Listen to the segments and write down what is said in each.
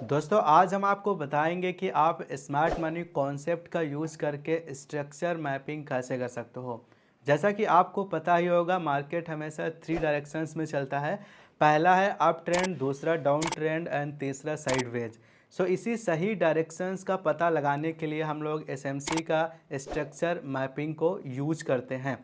दोस्तों आज हम आपको बताएंगे कि आप स्मार्ट मनी कॉन्सेप्ट का यूज़ करके स्ट्रक्चर मैपिंग कैसे कर सकते हो। जैसा कि आपको पता ही होगा, मार्केट हमेशा थ्री डायरेक्शंस में चलता है। पहला है अप ट्रेंड, दूसरा डाउन ट्रेंड एंड तीसरा साइडवेज। सो इसी सही डायरेक्शंस का पता लगाने के लिए हम लोग एसएमसी का स्ट्रक्चर मैपिंग को यूज करते हैं।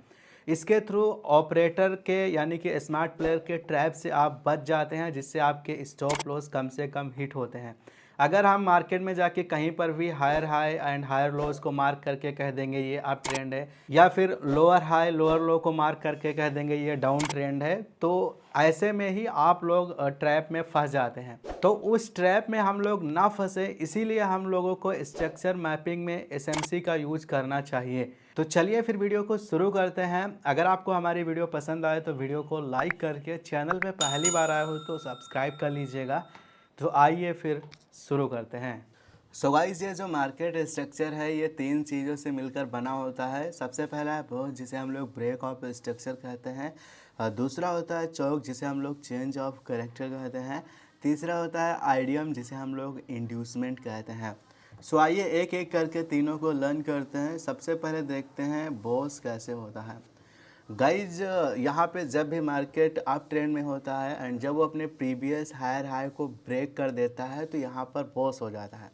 इसके थ्रू ऑपरेटर के यानी कि स्मार्ट प्लेयर के ट्रैप से आप बच जाते हैं, जिससे आपके स्टॉप लॉस कम से कम हिट होते हैं। अगर हम मार्केट में जाके कहीं पर भी higher high and higher lows को मार्क करके कह देंगे ये अप ट्रेंड है, या फिर लोअर हाई लोअर लो को मार्क करके कह देंगे ये डाउन ट्रेंड है, तो ऐसे में ही आप लोग ट्रैप में फंस जाते हैं। तो उस ट्रैप में हम लोग ना फंसे, इसीलिए हम लोगों को स्ट्रक्चर मैपिंग में एसएमसी का यूज करना चाहिए। तो चलिए फिर वीडियो को शुरू करते हैं। अगर आपको हमारी वीडियो पसंद आए तो वीडियो को लाइक करके, चैनल पे पहली बार आए हो तो सब्सक्राइब कर लीजिएगा। तो आइए फिर शुरू करते हैं। सो गाइस, ये जो मार्केट स्ट्रक्चर है ये तीन चीज़ों से मिलकर बना होता है। सबसे पहला है बहुत, जिसे हम लोग ब्रेक ऑफ स्ट्रक्चर कहते हैं। दूसरा होता है चौक, जिसे हम लोग चेंज ऑफ कैरेक्टर कहते हैं। तीसरा होता है आइडियम, जिसे हम लोग इंड्यूसमेंट कहते हैं। सो आइए एक एक करके तीनों को लर्न करते हैं। सबसे पहले देखते हैं बॉस कैसे होता है। गाइज, यहाँ पे जब भी मार्केट अप ट्रेंड में होता है एंड जब वो अपने प्रीवियस हायर हाई को ब्रेक कर देता है तो यहाँ पर बॉस हो जाता है।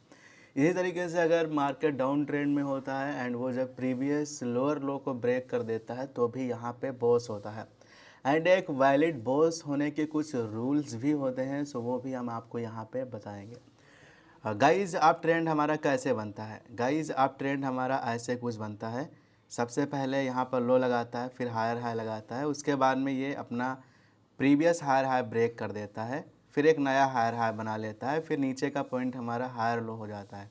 इसी तरीके से अगर मार्केट डाउन ट्रेंड में होता है एंड वो जब प्रीवियस लोअर लो को ब्रेक कर देता है तो भी यहाँ पे बॉस होता है। एंड एक वैलिड बॉस होने के कुछ रूल्स भी होते हैं, सो वो भी हम आपको यहाँ पे बताएंगे। गाइज, अप ट्रेंड हमारा कैसे बनता है? गाइज, अप ट्रेंड हमारा ऐसे कुछ बनता है। सबसे पहले यहाँ पर लो लगाता है, फिर हायर हाई लगाता है, उसके बाद में ये अपना प्रीवियस हायर हाई ब्रेक कर देता है, फिर एक नया हायर हाई बना लेता है, फिर नीचे का पॉइंट हमारा हायर लो हो जाता है।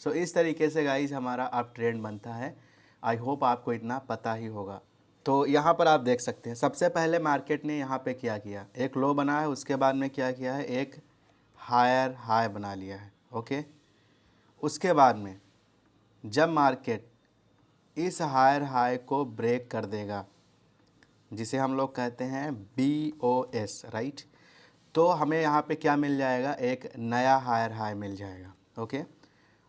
सो इस तरीके से गाइज हमारा अप ट्रेंड बनता है। आई होप आपको इतना पता ही होगा। तो यहाँ पर आप देख सकते हैं, सबसे पहले मार्केट ने यहाँ पे क्या किया, एक लो बना है, उसके बाद में क्या किया है, एक हायर हाई बना लिया है। ओके, उसके बाद में जब मार्केट इस हायर हाई को ब्रेक कर देगा, जिसे हम लोग कहते हैं BOS, राइट, तो हमें यहाँ पे क्या मिल जाएगा, एक नया हायर हाई मिल जाएगा। ओके,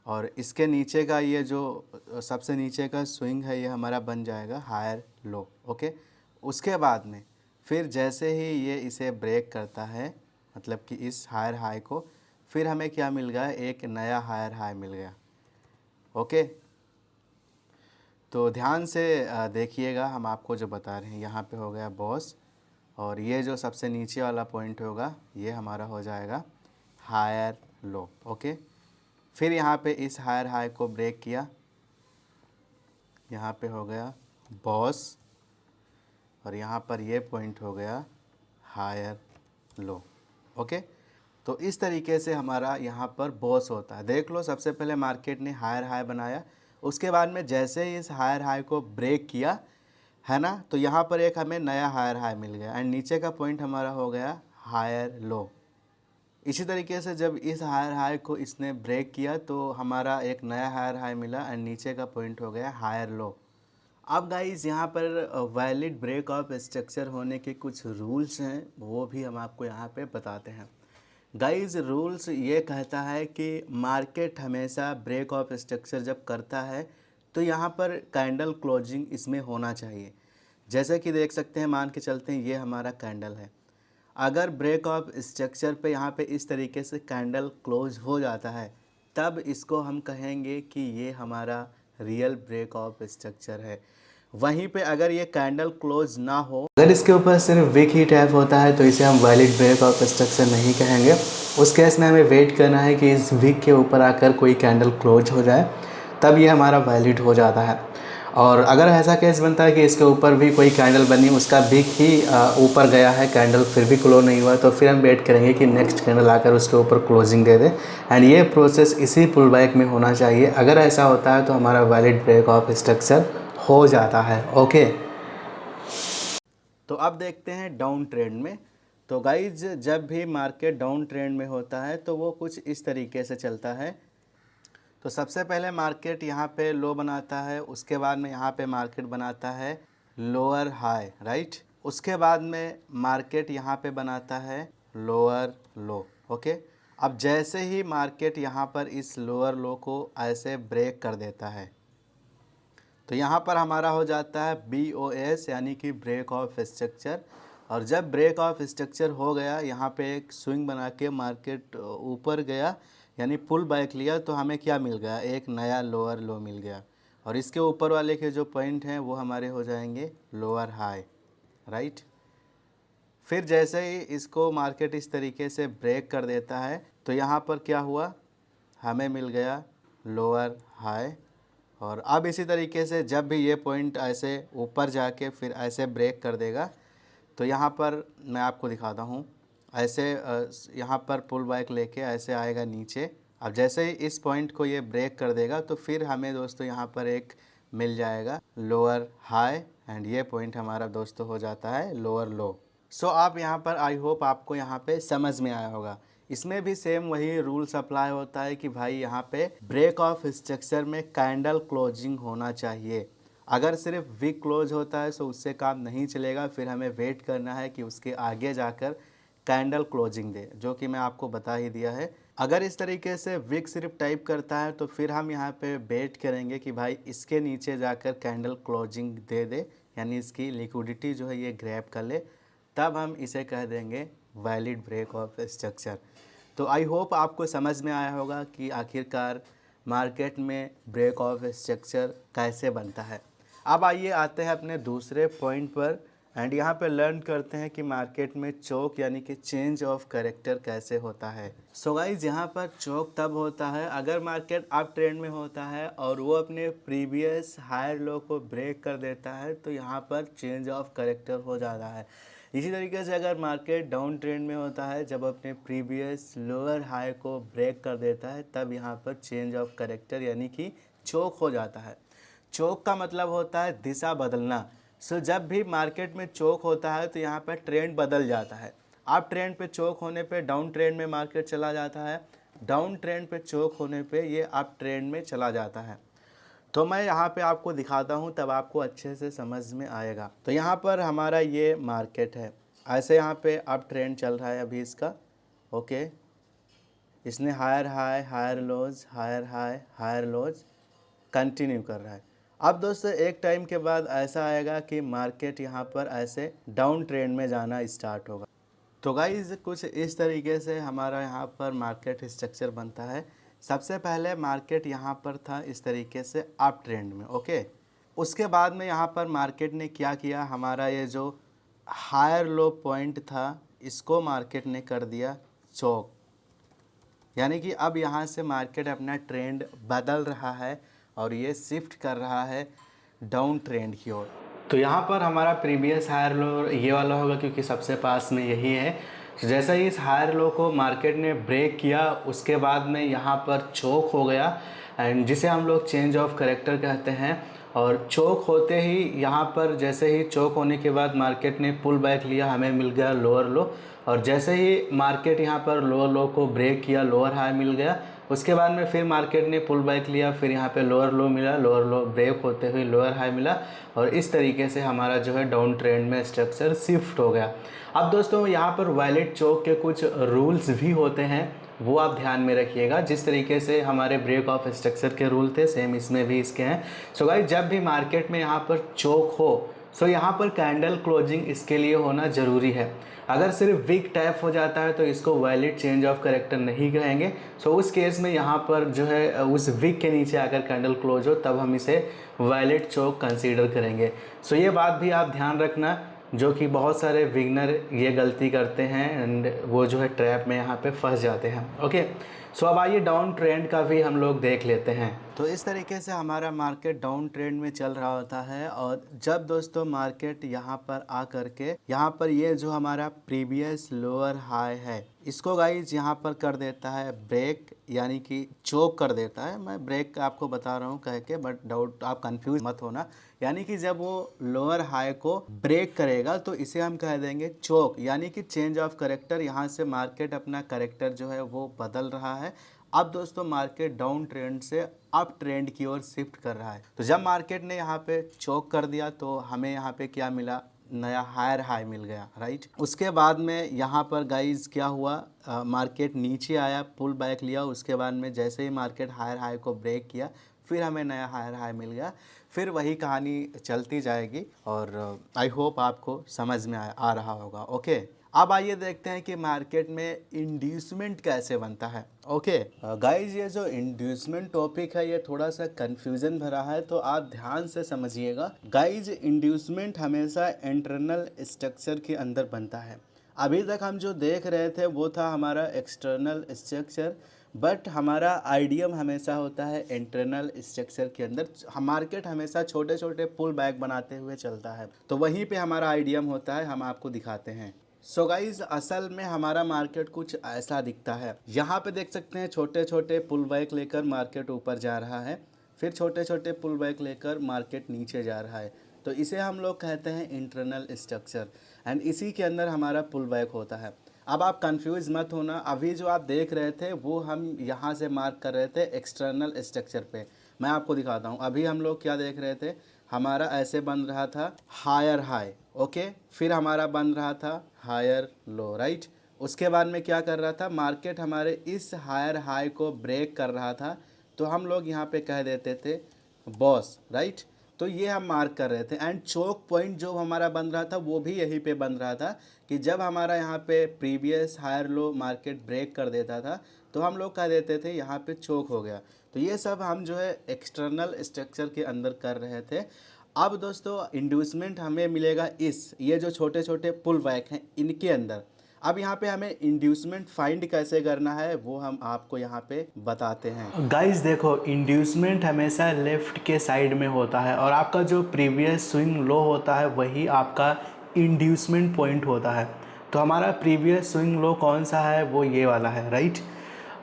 और इसके नीचे का ये जो सबसे नीचे का स्विंग है ये हमारा बन जाएगा हायर लो। ओके, उसके बाद में फिर जैसे ही ये इसे ब्रेक करता है, मतलब कि इस हायर हाई को, फिर हमें क्या मिल गया, एक नया हायर हाई मिल गया। ओके, तो ध्यान से देखिएगा, हम आपको जो बता रहे हैं, यहाँ पे हो गया बॉस, और ये जो सबसे नीचे वाला पॉइंट होगा ये हमारा हो जाएगा हायर लो। ओके, फिर यहाँ पे इस हायर हाई को ब्रेक किया, यहाँ पे हो गया बॉस, और यहाँ पर ये पॉइंट हो गया हायर लो। ओके, तो इस तरीके से हमारा यहाँ पर बॉस होता है। देख लो, सबसे पहले मार्केट ने हायर हाई बनाया, उसके बाद में जैसे ही इस हायर हाई को ब्रेक किया है ना, तो यहाँ पर एक हमें नया हायर हाई मिल गया एंड नीचे का पॉइंट हमारा हो गया हायर लो। इसी तरीके से जब इस हायर हाई को इसने ब्रेक किया तो हमारा एक नया हायर हाई मिला एंड नीचे का पॉइंट हो गया हायर लो। अब गाइस, यहाँ पर वैलिड ब्रेक ऑफ स्ट्रक्चर होने के कुछ रूल्स हैं, वो भी हम आपको यहाँ पे बताते हैं। गाइस, रूल्स ये कहता है कि मार्केट हमेशा ब्रेक ऑफ स्ट्रक्चर जब करता है तो यहाँ पर कैंडल क्लोजिंग इसमें होना चाहिए। जैसे कि देख सकते हैं, मान के चलते हैं ये हमारा कैंडल है। अगर ब्रेक ऑफ स्ट्रक्चर पे यहाँ पे इस तरीके से कैंडल क्लोज हो जाता है, तब इसको हम कहेंगे कि ये हमारा रियल ब्रेक ऑफ स्ट्रक्चर है। वहीं पे अगर ये कैंडल क्लोज ना हो, अगर इसके ऊपर सिर्फ विक ही टैप होता है, तो इसे हम वैलिड ब्रेक ऑफ स्ट्रक्चर नहीं कहेंगे। उस केस में हमें वेट करना है कि इस विक के ऊपर आकर कोई कैंडल क्लोज हो जाए, तब ये हमारा वैलिड हो जाता है। और अगर ऐसा केस बनता है कि इसके ऊपर भी कोई कैंडल बनी, उसका विक ही ऊपर गया है, कैंडल फिर भी क्लोज नहीं हुआ, तो फिर हम वेट करेंगे कि नेक्स्ट कैंडल आकर उसके ऊपर क्लोजिंग दे दे एंड ये प्रोसेस इसी पुल बैक में होना चाहिए। अगर ऐसा होता है तो हमारा वैलिड ब्रेक ऑफ स्ट्रक्चर हो जाता है। ओके, तो अब देखते हैं डाउन ट्रेंड में। तो गाइज, जब भी मार्केट डाउन ट्रेंड में होता है तो वो कुछ इस तरीके से चलता है। तो सबसे पहले मार्केट यहाँ पे लो बनाता है, उसके बाद में यहाँ पे मार्केट बनाता है लोअर हाई, राइट, उसके बाद में मार्केट यहाँ पे बनाता है लोअर लो। ओके, अब जैसे ही मार्केट यहाँ पर इस लोअर लो को ऐसे ब्रेक कर देता है तो यहाँ पर हमारा हो जाता है BOS यानी कि ब्रेक ऑफ स्ट्रक्चर। और जब ब्रेक ऑफ स्ट्रक्चर हो गया, यहाँ पे एक स्विंग बना के मार्केट ऊपर गया यानी पुल बैक लिया, तो हमें क्या मिल गया, एक नया लोअर लो मिल गया। और इसके ऊपर वाले के जो पॉइंट हैं वो हमारे हो जाएंगे लोअर हाई, राइट। फिर जैसे ही इसको मार्केट इस तरीके से ब्रेक कर देता है तो यहाँ पर क्या हुआ, हमें मिल गया लोअर हाई। और अब इसी तरीके से जब भी ये पॉइंट ऐसे ऊपर जाके फिर ऐसे ब्रेक कर देगा तो यहाँ पर मैं आपको दिखाता हूँ, ऐसे यहाँ पर पुल बैक लेके ऐसे आएगा नीचे। अब जैसे ही इस पॉइंट को ये ब्रेक कर देगा तो फिर हमें दोस्तों यहाँ पर एक मिल जाएगा लोअर हाई, एंड ये पॉइंट हमारा दोस्तों हो जाता है लोअर लो। सो आप यहाँ पर, आई होप आपको यहाँ पे समझ में आया होगा। इसमें भी सेम वही रूल्स अप्लाई होता है कि भाई यहाँ पे ब्रेक ऑफ स्ट्रक्चर में कैंडल क्लोजिंग होना चाहिए। अगर सिर्फ विक क्लोज होता है तो उससे काम नहीं चलेगा, फिर हमें वेट करना है कि उसके आगे जाकर कैंडल क्लोजिंग दे, जो कि मैं आपको बता ही दिया है। अगर इस तरीके से विक सिर्फ टाइप करता है तो फिर हम यहाँ पे वेट करेंगे कि भाई इसके नीचे जाकर कैंडल क्लोजिंग दे दे, यानी इसकी लिक्विडिटी जो है ये ग्रैब कर ले, तब हम इसे कह देंगे वैलिड ब्रेक ऑफ स्ट्रक्चर। तो आई होप आपको समझ में आया होगा कि आखिरकार मार्केट में ब्रेक ऑफ स्ट्रक्चर कैसे बनता है। अब आइए आते हैं अपने दूसरे पॉइंट पर, एंड यहाँ पे लर्न करते हैं कि मार्केट में चोक यानी कि चेंज ऑफ कैरेक्टर कैसे होता है। सो गाइज, यहाँ पर चोक तब होता है अगर मार्केट अप ट्रेंड में होता है और वो अपने प्रीवियस हायर लो को ब्रेक कर देता है तो यहाँ पर चेंज ऑफ कैरेक्टर हो जाता है। इसी तरीके से अगर मार्केट डाउन ट्रेंड में होता है, जब अपने प्रीवियस लोअर हाई को ब्रेक कर देता है, तब यहाँ पर चेंज ऑफ कैरेक्टर यानी कि चोक हो जाता है। चोक का मतलब होता है दिशा बदलना। सो जब भी मार्केट में चोक होता है तो यहाँ पर ट्रेंड बदल जाता है। अप ट्रेंड पे चोक होने पे डाउन ट्रेंड में मार्केट चला जाता है, डाउन ट्रेंड पे चोक होने पे ये अप ट्रेंड में चला जाता है। तो मैं यहाँ पे आपको दिखाता हूँ, तब आपको अच्छे से समझ में आएगा। तो यहाँ पर हमारा ये मार्केट है, ऐसे यहाँ पे अप ट्रेंड चल रहा है अभी इसका, ओके। इसने higher high, higher lows, higher high, higher lows continue कर रहा है। अब दोस्तों एक टाइम के बाद ऐसा आएगा कि मार्केट यहाँ पर ऐसे डाउन ट्रेंड में जाना स्टार्ट होगा। तो गाइज कुछ इस तरीके से हमारा यहाँ पर मार्केट स्ट्रक्चर बनता है। सबसे पहले मार्केट यहाँ पर था इस तरीके से अप ट्रेंड में, ओके। उसके बाद में यहाँ पर मार्केट ने क्या किया, हमारा ये जो हायर लो पॉइंट था इसको मार्केट ने कर दिया चौक, यानी कि अब यहाँ से मार्केट अपना ट्रेंड बदल रहा है और ये शिफ्ट कर रहा है डाउन ट्रेंड की ओर। तो यहाँ पर हमारा प्रीवियस हायर लो ये वाला होगा क्योंकि सबसे पास में यही है। तो जैसे ही इस हायर लो को मार्केट ने ब्रेक किया उसके बाद में यहाँ पर चोक हो गया, एंड जिसे हम लोग चेंज ऑफ कैरेक्टर कहते हैं। और चोक होते ही यहाँ पर जैसे ही चोक होने के बाद मार्केट ने पुल बैक लिया, हमें मिल गया लोअर लो। और जैसे ही मार्केट यहाँ पर लोअर लो को ब्रेक किया, लोअर हाई मिल गया। उसके बाद में फिर मार्केट ने पुल बैक लिया, फिर यहाँ पे लोअर लो मिला, लोअर लो ब्रेक होते हुए लोअर हाई मिला, और इस तरीके से हमारा जो है डाउन ट्रेंड में स्ट्रक्चर शिफ्ट हो गया। अब दोस्तों यहाँ पर वैलिड चोक के कुछ रूल्स भी होते हैं, वो आप ध्यान में रखिएगा। जिस तरीके से हमारे ब्रेक ऑफ स्ट्रक्चर के रूल थे सेम इसमें भी इसके हैं। सो गाइस, जब भी मार्केट में यहाँ पर चोक हो सो यहाँ पर कैंडल क्लोजिंग इसके लिए होना ज़रूरी है। अगर सिर्फ वीक टैप हो जाता है तो इसको वैलिड चेंज ऑफ कैरेक्टर नहीं कहेंगे। सो उस केस में यहाँ पर जो है उस वीक के नीचे अगर कैंडल क्लोज हो तब हम इसे वैलिड चोक कंसीडर करेंगे। सो ये बात भी आप ध्यान रखना, जो कि बहुत सारे बिगनर ये गलती करते हैं एंड वो जो है ट्रैप में यहाँ पे फंस जाते हैं, ओके। सो अब आइए डाउन ट्रेंड का भी हम लोग देख लेते हैं। तो इस तरीके से हमारा मार्केट डाउन ट्रेंड में चल रहा होता है, और जब दोस्तों मार्केट यहाँ पर आ करके यहाँ पर ये जो हमारा प्रीवियस लोअर हाई है इसको गाइज यहाँ पर कर देता है ब्रेक, यानी कि चोक कर देता है। मैं ब्रेक आपको बता रहा हूँ कह के, बट डाउट आप कंफ्यूज मत होना। यानी कि जब वो लोअर हाई को ब्रेक करेगा तो इसे हम कह देंगे चोक, यानी कि चेंज ऑफ कैरेक्टर। यहाँ से मार्केट अपना कैरेक्टर जो है वो बदल रहा है। अब दोस्तों मार्केट डाउन ट्रेंड से अप ट्रेंड की ओर शिफ्ट कर रहा है। तो जब मार्केट ने यहाँ पे चोक कर दिया तो हमें यहाँ पे क्या मिला, नया हायर हाई मिल गया, राइट। उसके बाद में यहाँ पर गाइज क्या हुआ, मार्केट नीचे आया, पुल बैक लिया, उसके बाद में जैसे ही मार्केट हायर हाई को ब्रेक किया फिर हमें नया हायर हाई मिल गया। फिर वही कहानी चलती जाएगी और आई होप आपको समझ में आ रहा होगा। ओके, अब आइए देखते हैं कि मार्केट में इंड्यूसमेंट कैसे बनता है। ओके गाइज, ये जो इंड्यूसमेंट टॉपिक है ये थोड़ा सा कंफ्यूजन भरा है, तो आप ध्यान से समझिएगा। गाइज, इंड्यूसमेंट हमेशा इंटरनल स्ट्रक्चर के अंदर बनता है। अभी तक हम जो देख रहे थे वो था हमारा एक्सटर्नल स्ट्रक्चर, बट हमारा आइडियम हमेशा होता है इंटरनल स्ट्रक्चर के अंदर। मार्केट हमेशा छोटे छोटे पुल बैक बनाते हुए चलता है, तो वहीं पे हमारा आइडियम होता है, हम आपको दिखाते हैं। सो गाइज, असल में हमारा मार्केट कुछ ऐसा दिखता है। यहाँ पे देख सकते हैं छोटे छोटे पुल बैक लेकर मार्केट ऊपर जा रहा है, फिर छोटे छोटे पुल बैक लेकर मार्केट नीचे जा रहा है, तो इसे हम लोग कहते हैं इंटरनल स्ट्रक्चर, एंड इसी के अंदर हमारा पुल बैक होता है। अब आप कंफ्यूज मत होना, अभी जो आप देख रहे थे वो हम यहाँ से मार्क कर रहे थे एक्सटर्नल स्ट्रक्चर पे। मैं आपको दिखाता हूँ, अभी हम लोग क्या देख रहे थे, हमारा ऐसे बन रहा था हायर हाई, ओके, फिर हमारा बन रहा था हायर लो, राइट। उसके बाद में क्या कर रहा था, मार्केट हमारे इस हायर हाई को ब्रेक कर रहा था, तो हम लोग यहाँ पे कह देते थे बॉस, राइट। तो ये हम मार्क कर रहे थे, एंड चोक पॉइंट जो हमारा बन रहा था वो भी यहीं पे बन रहा था कि जब हमारा यहाँ पे previous higher low market break कर देता था तो हम लोग कह देते थे यहाँ पे चोक हो गया। तो ये सब हम जो है एक्सटर्नल स्ट्रक्चर के अंदर कर रहे थे। अब दोस्तों, इंड्यूसमेंट हमें मिलेगा ये जो छोटे छोटे पुल बैक हैं इनके अंदर। अब यहाँ पे हमें इंड्यूसमेंट फाइंड कैसे करना है वो हम आपको यहाँ पे बताते हैं। गाइस देखो, इंड्यूसमेंट हमेशा लेफ्ट के साइड में होता है और आपका जो प्रीवियस स्विंग लो होता है वही आपका इंड्यूसमेंट पॉइंट होता है। तो हमारा प्रीवियस स्विंग लो कौन सा है, वो ये वाला है, राइट।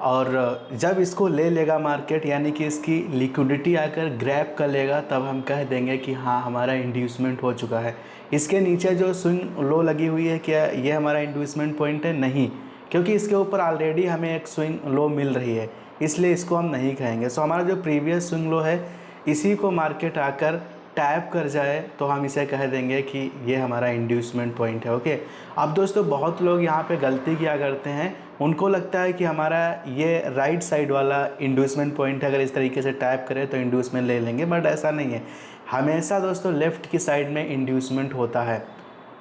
और जब इसको ले लेगा मार्केट, यानी कि इसकी लिक्विडिटी आकर ग्रैब कर लेगा, तब हम कह देंगे कि हाँ हमारा इंड्यूसमेंट हो चुका है। इसके नीचे जो स्विंग लो लगी हुई है, क्या ये हमारा इंड्यूसमेंट पॉइंट है? नहीं, क्योंकि इसके ऊपर ऑलरेडी हमें एक स्विंग लो मिल रही है, इसलिए इसको हम नहीं कहेंगे। सो हमारा जो प्रीवियस स्विंग लो है इसी को मार्केट आकर टैप कर जाए तो हम इसे कह देंगे कि ये हमारा इंड्यूसमेंट पॉइंट है। ओके, अब दोस्तों बहुत लोग यहाँ पे गलती क्या करते हैं, उनको लगता है कि हमारा ये राइट साइड वाला इंड्यूसमेंट पॉइंट है, अगर इस तरीके से टैप करें तो इंड्यूसमेंट ले लेंगे, बट ऐसा नहीं है। हमेशा दोस्तों लेफ़्ट की साइड में इंड्यूसमेंट होता है।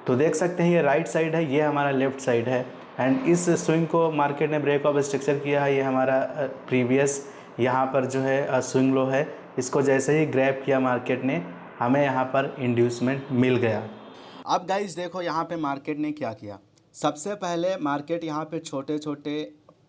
तो देख सकते हैं ये राइट साइड है, ये हमारा लेफ़्ट साइड है, एंड इस स्विंग को मार्केट ने ब्रेक ऑफ स्ट्रक्चर किया है, ये हमारा प्रीवियस यहाँ पर जो है स्विंग लो है, इसको जैसे ही ग्रैब किया मार्केट ने, हमें यहाँ पर इंड्यूसमेंट मिल गया। अब गाइस देखो यहाँ पे मार्केट ने क्या किया, सबसे पहले मार्केट यहाँ पे छोटे छोटे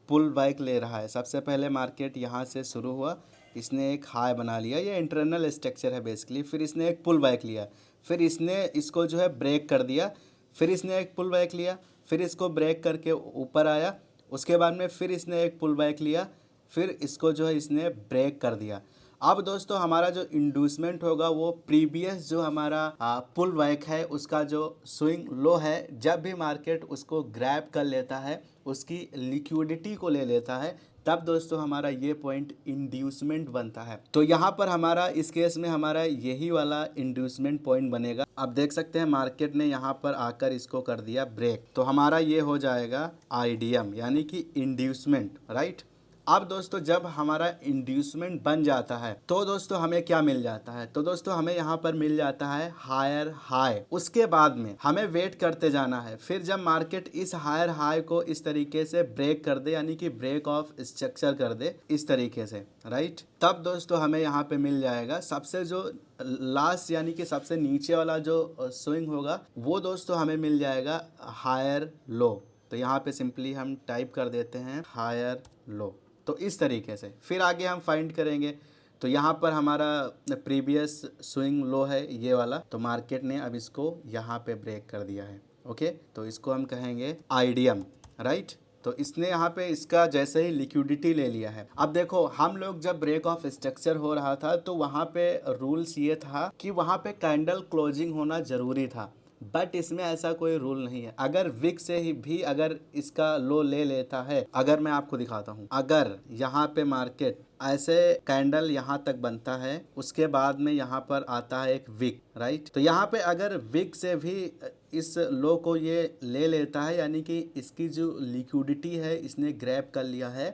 पुल बैक ले रहा है। सबसे पहले मार्केट यहाँ से शुरू हुआ, इसने एक हाई बना लिया, ये इंटरनल स्ट्रक्चर है बेसिकली। फिर इसने एक पुल बैक लिया, फिर इसने इसको जो है ब्रेक कर दिया, फिर इसने एक पुल बैक लिया, फिर इसको ब्रेक करके ऊपर आया, उसके बाद में फिर इसने एक पुल बैक लिया, फिर इसको जो है इसने ब्रेक कर दिया। अब दोस्तों हमारा जो इंड्यूसमेंट होगा वो प्रीवियस जो हमारा पुल बैक है उसका जो स्विंग लो है, जब भी मार्केट उसको ग्रैब कर लेता है, उसकी लिक्विडिटी को ले लेता है, तब दोस्तों हमारा ये पॉइंट इंड्यूसमेंट बनता है। तो यहाँ पर हमारा इस केस में हमारा यही वाला इंड्यूसमेंट पॉइंट बनेगा। अब देख सकते हैं मार्केट ने यहाँ पर आकर इसको कर दिया ब्रेक, तो हमारा ये हो जाएगा आईडीएम यानी कि इंड्यूसमेंट, राइट। अब दोस्तों जब हमारा इंड्यूसमेंट बन जाता है तो दोस्तों हमें क्या मिल जाता है, तो दोस्तों हमें यहाँ पर मिल जाता है हायर हाई। उसके बाद में हमें वेट करते जाना है, फिर जब मार्केट इस हायर हाई को इस तरीके से ब्रेक कर दे, यानी कि ब्रेक ऑफ स्ट्रक्चर कर दे इस तरीके से, राइट, तब दोस्तों हमें यहाँ पे मिल जाएगा सबसे जो लास्ट यानी कि सबसे नीचे वाला जो स्विंग होगा वो दोस्तों हमें मिल जाएगा हायर लो। तो यहाँ पे सिंपली हम टाइप कर देते हैं हायर लो। तो इस तरीके से फिर आगे हम फाइंड करेंगे। तो यहाँ पर हमारा प्रीवियस स्विंग लो है ये वाला, तो मार्केट ने अब इसको यहाँ पे ब्रेक कर दिया है। ओके, तो इसको हम कहेंगे आईडीएम, राइट। तो इसने यहाँ पे इसका जैसे ही लिक्विडिटी ले लिया है। अब देखो हम लोग जब ब्रेक ऑफ स्ट्रक्चर हो रहा था तो वहाँ पे रूल्स ये था कि वहाँ पे कैंडल क्लोजिंग होना ज़रूरी था। बट इसमें ऐसा कोई रूल नहीं है। अगर विक से ही भी अगर इसका लो ले लेता है, अगर मैं आपको दिखाता हूँ, अगर यहाँ पे मार्केट ऐसे कैंडल यहाँ तक बनता है, उसके बाद में यहाँ पर आता है एक विक, राइट। तो यहाँ पे अगर विक से भी इस लो को ये ले लेता है, यानी कि इसकी जो लिक्विडिटी है इसने ग्रैब कर लिया है,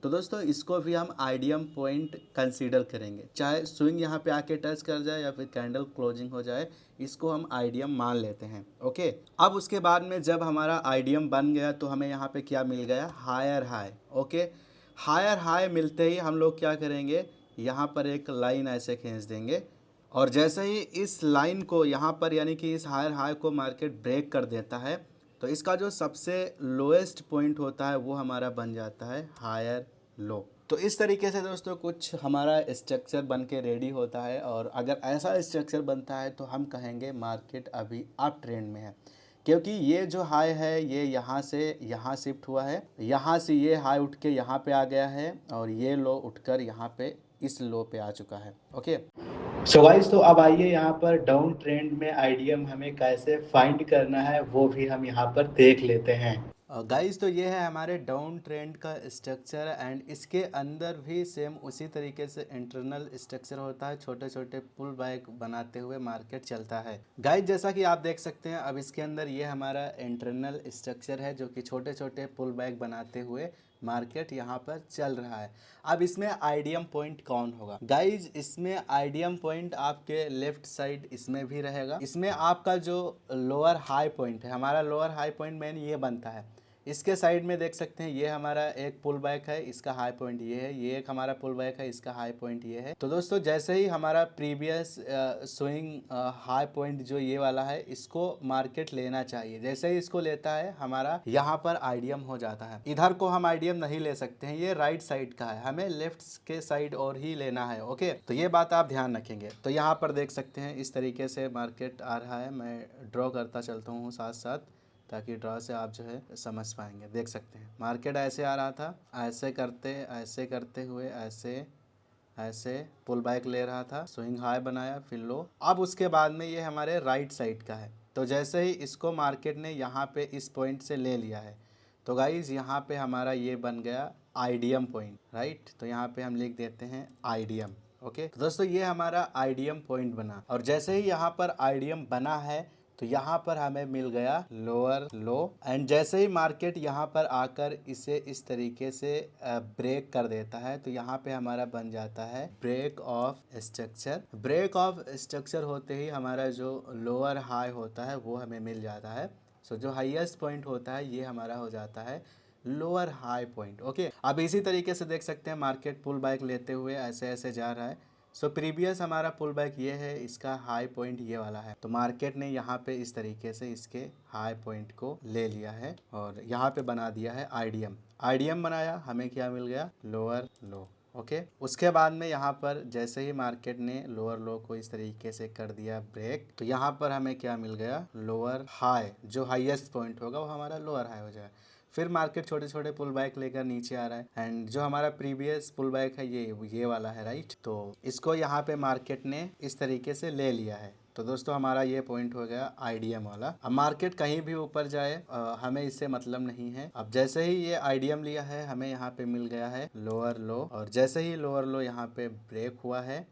तो दोस्तों इसको भी हम आइडियम पॉइंट कंसीडर करेंगे। चाहे स्विंग यहाँ पे आके टच कर जाए या फिर कैंडल क्लोजिंग हो जाए, इसको हम आइडियम मान लेते हैं। ओके, अब उसके बाद में जब हमारा आइडियम बन गया तो हमें यहाँ पे क्या मिल गया, higher high. Okay, higher high मिलते ही हम लोग क्या करेंगे, यहाँ पर एक लाइन ऐसे खींच देंगे, और जैसे ही इस लाइन को यहाँ पर यानी कि इस हायर हाई को मार्केट ब्रेक कर देता है, तो इसका जो सबसे लोएस्ट पॉइंट होता है वो हमारा बन जाता है हायर लो। तो इस तरीके से दोस्तों कुछ हमारा स्ट्रक्चर बन के रेडी होता है, और अगर ऐसा स्ट्रक्चर बनता है तो हम कहेंगे मार्केट अभी अप ट्रेंड में है, क्योंकि ये जो हाई है ये यहाँ से यहाँ शिफ्ट हुआ है, यहाँ से ये हाई उठ के यहाँ पे आ गया है, और ये लो उठकर यहाँ पे इस लो पे आ चुका है। ओके, सो गाइस, तो अब आइए यहाँ पर डाउन ट्रेंड में आइडियम हमें कैसे फाइंड करना है वो भी हम यहाँ पर देख लेते हैं। गाइस, तो ये है हमारे डाउन ट्रेंड का स्ट्रक्चर, एंड इसके अंदर भी सेम उसी तरीके से इंटरनल स्ट्रक्चर होता है, छोटे छोटे पुल बैक बनाते हुए मार्केट चलता है। गाइस, जैसा कि आप देख सकते हैं, अब इसके अंदर ये हमारा इंटरनल स्ट्रक्चर है जो कि छोटे छोटे पुल बैक बनाते हुए मार्केट यहाँ पर चल रहा है। अब इसमें आइडियम पॉइंट कौन होगा गाइज, इसमें आइडियम पॉइंट आपके लेफ्ट साइड इसमें भी रहेगा। इसमें आपका जो लोअर हाई पॉइंट है, हमारा लोअर हाई पॉइंट मेन ये बनता है, इसके साइड में देख सकते हैं ये हमारा एक पुल बैक है, इसका हाई पॉइंट ये है, ये एक हमारा पुल बैक है, इसका हाई पॉइंट ये है। तो दोस्तों जैसे ही हमारा प्रीवियस स्विंग हाई पॉइंट जो ये वाला है, इसको मार्केट लेना चाहिए। जैसे ही इसको लेता है हमारा यहाँ पर आइडियम हो जाता है। इधर को हम आइडियम नहीं ले सकते हैं, ये राइट साइड का है, हमें लेफ्ट के साइड और ही लेना है। ओके, तो ये बात आप ध्यान रखेंगे। तो यहाँ पर देख सकते हैं इस तरीके से मार्केट आ रहा है, मैं ड्रॉ करता चलता हूँ साथ साथ, ताकि ड्रॉ से आप जो है समझ पाएंगे। देख सकते हैं मार्केट ऐसे आ रहा था, ऐसे करते हुए ऐसे पुल बैक ले रहा था, स्विंग हाई बनाया, फिर लो। अब उसके बाद में ये हमारे राइट साइड का है, तो जैसे ही इसको मार्केट ने यहाँ पे इस पॉइंट से ले लिया है, तो गाइज यहाँ पे हमारा ये बन गया आइडियम पॉइंट, राइट। तो यहाँ पे हम लिख देते हैं आइडियम। ओके, तो दोस्तों ये हमारा आइडियम पॉइंट बना, और जैसे ही यहाँ पर आइडियम बना है तो यहाँ पर हमें मिल गया लोअर लो, एंड जैसे ही मार्केट यहाँ पर आकर इसे इस तरीके से ब्रेक कर देता है, तो यहाँ पे हमारा बन जाता है break of structure. Break of structure होते ही हमारा जो लोअर हाई होता है वो हमें मिल जाता है। सो जो हाईएस्ट पॉइंट होता है ये हमारा हो जाता है लोअर हाई पॉइंट। ओके, अब इसी तरीके से देख सकते हैं मार्केट पुल बैक लेते हुए ऐसे ऐसे जा रहा है। सो प्रीवियस हमारा पुल बैक ये है, इसका हाई पॉइंट ये वाला है, तो मार्केट ने यहाँ पे इस तरीके से इसके हाई पॉइंट को ले लिया है और यहाँ पे बना दिया है आइडियम। आइडियम बनाया, हमें क्या मिल गया, लोअर लो। ओके, उसके बाद में यहाँ पर जैसे ही मार्केट ने लोअर लो को इस तरीके से कर दिया ब्रेक, तो यहाँ पर हमें क्या मिल गया, लोअर हाई। जो हाईएस्ट पॉइंट होगा वो हमारा लोअर हाई हो जाएगा। फिर मार्केट छोटे छोटे पुल बैक लेकर नीचे आ रहा है, एंड जो हमारा प्रीवियस पुल बैक है ये वाला है, राइट। तो इसको यहाँ पे मार्केट ने इस तरीके से ले लिया है। तो दोस्तों हमारा ये पॉइंट हो गया आइडियम वाला। अब मार्केट कहीं भी ऊपर जाए हमें इससे मतलब नहीं है। अब जैसे ही ये आइडियम लिया है, हमें यहाँ पे मिल गया है लोअर लो, और जैसे ही लोअर लो यहाँ पे ब्रेक हुआ है,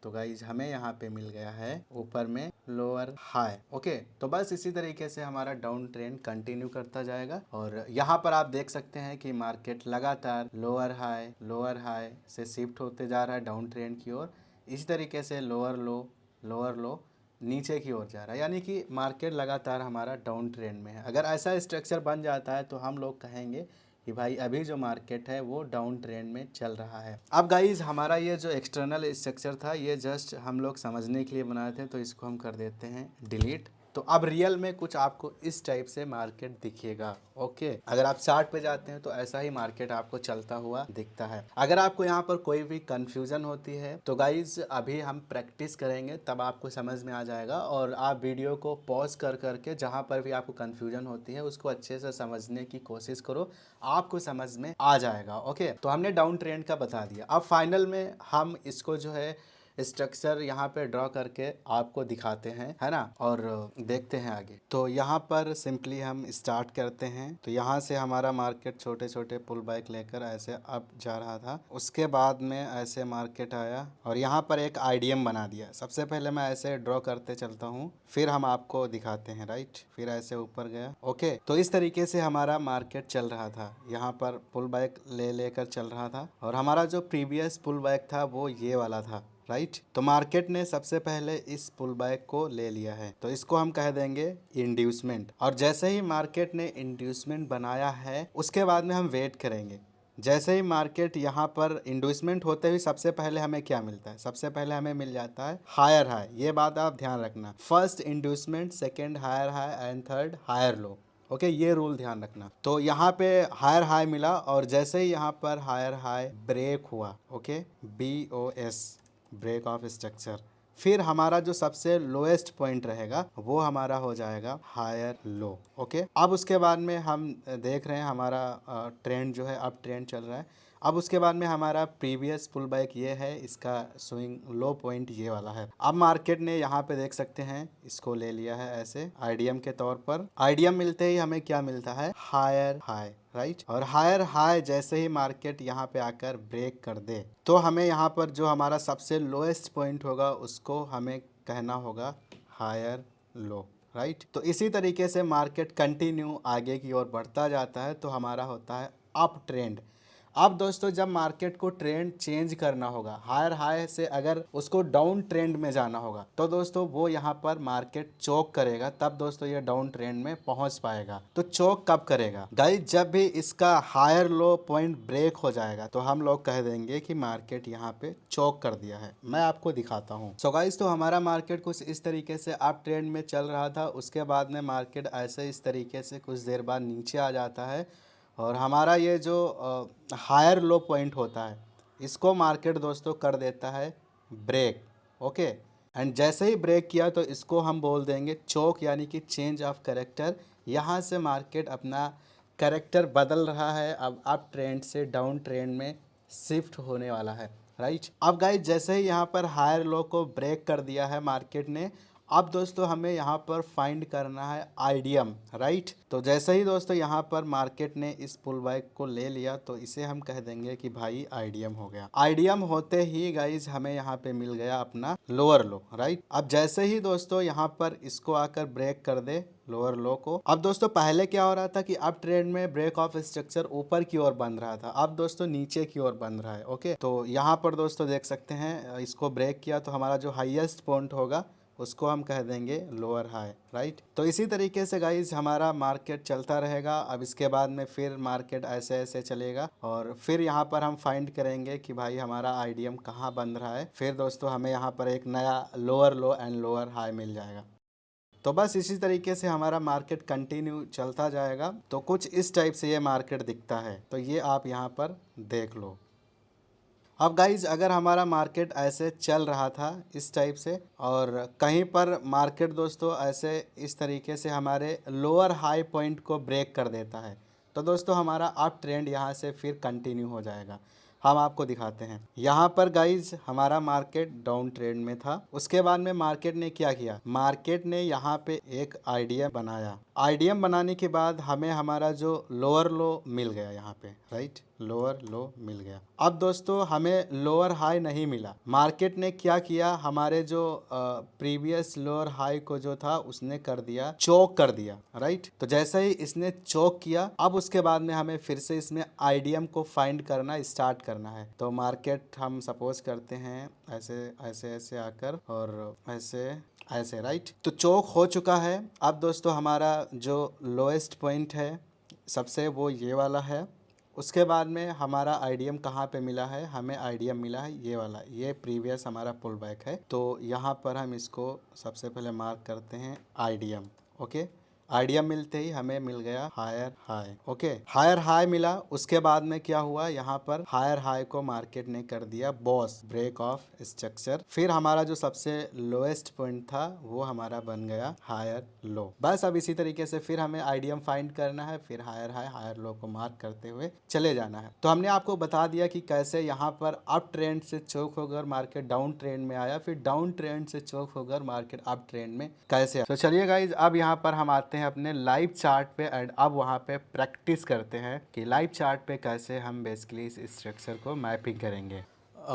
तो गाइज हमें यहाँ पे मिल गया है ऊपर में लोअर हाई। ओके, तो बस इसी तरीके से हमारा डाउन ट्रेंड कंटिन्यू करता जाएगा, और यहाँ पर आप देख सकते हैं कि मार्केट लगातार लोअर हाई से शिफ्ट होते जा रहा है डाउन ट्रेंड की ओर। इसी तरीके से लोअर लो नीचे की ओर जा रहा है, यानी कि मार्केट लगातार हमारा डाउन ट्रेंड में है। अगर ऐसा स्ट्रक्चर बन जाता है तो हम लोग कहेंगे कि भाई अभी जो मार्केट है वो डाउन ट्रेंड में चल रहा है। अब गाइज हमारा ये जो एक्सटर्नल स्ट्रक्चर था ये जस्ट हम लोग समझने के लिए बनाए थे, तो इसको हम कर देते हैं डिलीट। तो अब रियल में कुछ आपको इस टाइप से मार्केट दिखेगा। ओके, अगर आप चार्ट पे जाते हैं तो ऐसा ही मार्केट आपको चलता हुआ दिखता है। अगर आपको यहाँ पर कोई भी कंफ्यूजन होती है तो गाइज अभी हम प्रैक्टिस करेंगे, तब आपको समझ में आ जाएगा, और आप वीडियो को पॉज कर करके जहाँ पर भी आपको कंफ्यूजन होती है उसको अच्छे से समझने की कोशिश करो, आपको समझ में आ जाएगा। ओके, तो हमने डाउन ट्रेंड का बता दिया। अब फाइनल में हम इसको जो है स्ट्रक्चर यहाँ पे ड्रॉ करके आपको दिखाते हैं, है ना, और देखते हैं आगे। तो यहाँ पर सिंपली हम स्टार्ट करते हैं। तो यहाँ से हमारा मार्केट छोटे छोटे पुल बैक लेकर ऐसे अप जा रहा था, उसके बाद में ऐसे मार्केट आया और यहाँ पर एक आईडीएम बना दिया। सबसे पहले मैं ऐसे ड्रॉ करते चलता हूँ, फिर हम आपको दिखाते हैं, राइट। फिर ऐसे ऊपर गया, ओके। तो इस तरीके से हमारा मार्केट चल रहा था, यहाँ पर पुल बैक ले लेकर चल रहा था और हमारा जो प्रीवियस पुल बैक था वो ये वाला था, राइट। तो मार्केट ने सबसे पहले इस पुल बैक को ले लिया है, तो इसको हम कह देंगे इंड्यूसमेंट। और जैसे ही मार्केट ने इंड्यूसमेंट बनाया है उसके बाद में हम वेट करेंगे। जैसे ही मार्केट यहाँ पर इंड्यूसमेंट होते हुए सबसे पहले हमें क्या मिलता है, सबसे पहले हमें मिल जाता है हायर हाई। ये बात आप ध्यान रखना, first inducement, second higher high and third higher low, okay. ये रूल ध्यान रखना। तो यहाँ पे हायर हाई मिला और जैसे ही यहाँ पर हायर हाई ब्रेक हुआ, okay, BOS, break of structure, फिर हमारा जो सबसे लोएस्ट पॉइंट रहेगा वो हमारा हो जाएगा हायर लो, ओके। अब उसके बाद में हम देख रहे हैं हमारा ट्रेंड जो है अब ट्रेंड चल रहा है। अब उसके बाद में हमारा प्रीवियस पुल बैक ये है, इसका स्विंग लो पॉइंट ये वाला है। अब मार्केट ने यहाँ पे देख सकते हैं इसको ले लिया है ऐसे आईडीएम के तौर पर। आईडीएम मिलते ही हमें क्या मिलता है, हायर हाई, राइट। और हायर हाई जैसे ही मार्केट यहाँ पे आकर ब्रेक कर दे तो हमें यहाँ पर जो हमारा सबसे लोएस्ट पॉइंट होगा उसको हमें कहना होगा हायर लो, राइट। तो इसी तरीके से मार्केट कंटिन्यू आगे की ओर बढ़ता जाता है तो हमारा होता है अप ट्रेंड। अब दोस्तों जब मार्केट को ट्रेंड चेंज करना होगा, हायर हाई से अगर उसको डाउन ट्रेंड में जाना होगा तो दोस्तों वो यहाँ पर मार्केट चोक करेगा, तब दोस्तों ये डाउन ट्रेंड में पहुंच पाएगा। तो चोक कब करेगा गाइस, जब भी इसका हायर लो पॉइंट ब्रेक हो जाएगा तो हम लोग कह देंगे कि मार्केट यहाँ पे चोक कर दिया है। मैं आपको दिखाता हूँ। सो गाइस तो हमारा मार्केट कुछ इस तरीके से अप ट्रेंड में चल रहा था, उसके बाद में मार्केट ऐसे इस तरीके से कुछ देर बाद नीचे आ जाता है और हमारा ये जो हायर लो पॉइंट होता है इसको मार्केट दोस्तों कर देता है ब्रेक, ओके। एंड जैसे ही ब्रेक किया तो इसको हम बोल देंगे चोक, यानी कि चेंज ऑफ कैरेक्टर। यहाँ से मार्केट अपना कैरेक्टर बदल रहा है, अब अप ट्रेंड से डाउन ट्रेंड में शिफ्ट होने वाला है, राइट। अब गाइस जैसे ही यहाँ पर हायर लो को ब्रेक कर दिया है मार्केट ने, अब दोस्तों हमें यहाँ पर फाइंड करना है आईडीएम, राइट। तो जैसे ही दोस्तों यहाँ पर मार्केट ने इस पुल बैक को ले लिया तो इसे हम कह देंगे कि भाई आईडीएम हो गया। आईडीएम होते ही गाइज हमें यहाँ पे मिल गया अपना लोअर लो, राइट। अब जैसे ही दोस्तों यहाँ पर इसको आकर ब्रेक कर दे लोअर लो को, अब दोस्तों पहले क्या हो रहा था कि अब ट्रेंड में ब्रेक ऑफ स्ट्रक्चर ऊपर की ओर बन रहा था, अब दोस्तों नीचे की ओर बन रहा है, ओके। तो यहाँ पर दोस्तों देख सकते हैं इसको ब्रेक किया तो हमारा जो हाईएस्ट पॉइंट होगा उसको हम कह देंगे लोअर हाई, राइट। तो इसी तरीके से गाइज हमारा मार्केट चलता रहेगा। अब इसके बाद में फिर मार्केट ऐसे ऐसे चलेगा और फिर यहाँ पर हम फाइंड करेंगे कि भाई हमारा आईडीएम कहाँ बन रहा है, फिर दोस्तों हमें यहाँ पर एक नया lower low and lower high मिल जाएगा। तो बस इसी तरीके से हमारा मार्केट कंटिन्यू चलता जाएगा। तो कुछ इस टाइप से ये मार्केट दिखता है, तो ये आप यहाँ पर देख लो। अब गाइज अगर हमारा मार्केट ऐसे चल रहा था इस टाइप से और कहीं पर मार्केट दोस्तों ऐसे इस तरीके से हमारे लोअर हाई पॉइंट को ब्रेक कर देता है तो दोस्तों हमारा अप ट्रेंड यहाँ से फिर कंटिन्यू हो जाएगा। हम आपको दिखाते हैं। यहाँ पर गाइज हमारा मार्केट डाउन ट्रेंड में था, उसके बाद में मार्केट ने क्या किया, मार्केट ने यहाँ पे एक आईडीएम बनाया। आईडीएम बनाने के बाद हमें हमारा जो लोअर लो मिल गया यहाँ पे, राइट, लोअर लो मिल गया। अब दोस्तों हमें लोअर हाई नहीं मिला, मार्केट ने क्या किया, हमारे जो प्रीवियस लोअर हाई को जो था उसने कर दिया चोक कर दिया, राइट। तो जैसे ही इसने चोक किया अब उसके बाद में हमें फिर से इसमें आईडीएम को फाइंड करना स्टार्ट करना है। तो मार्केट हम सपोज करते हैं ऐसे ऐसे ऐसे आकर और ऐसे ऐसे, राइट। तो चोक हो चुका है। अब दोस्तों हमारा जो लोएस्ट पॉइंट है सबसे वो ये वाला है। उसके बाद में हमारा आईडीएम कहाँ पे मिला है, हमें आईडीएम मिला है ये वाला, ये प्रीवियस हमारा पुल बैक है। तो यहाँ पर हम इसको सबसे पहले मार्क करते हैं आईडीएम, ओके। आइडिया मिलते ही हमें मिल गया higher high. Okay, higher high मिला, उसके बाद में क्या हुआ, यहाँ पर हायर हाई को मार्केट ने कर दिया बॉस, ब्रेक ऑफ स्ट्रक्चर। फिर हमारा जो सबसे लोएस्ट पॉइंट था वो हमारा बन गया हायर लो। बस अब इसी तरीके से फिर हमें आइडियम फाइंड करना है, फिर हायर हाई हायर लो को मार्क करते हुए चले जाना है। तो हमने आपको बता दिया कि कैसे यहाँ पर अप ट्रेंड से चौक होकर मार्केट डाउन ट्रेंड में आया, फिर डाउन ट्रेंड से चौक होकर मार्केट अप ट्रेंड में कैसे आया। तो चलिए गाइज, अब यहाँ पर हम आते हैं अपने लाइव चार्ट पे एंड अब वहाँ पे प्रैक्टिस करते हैं कि लाइव चार्ट पे कैसे हम बेसिकली इस स्ट्रक्चर को मैपिंग करेंगे।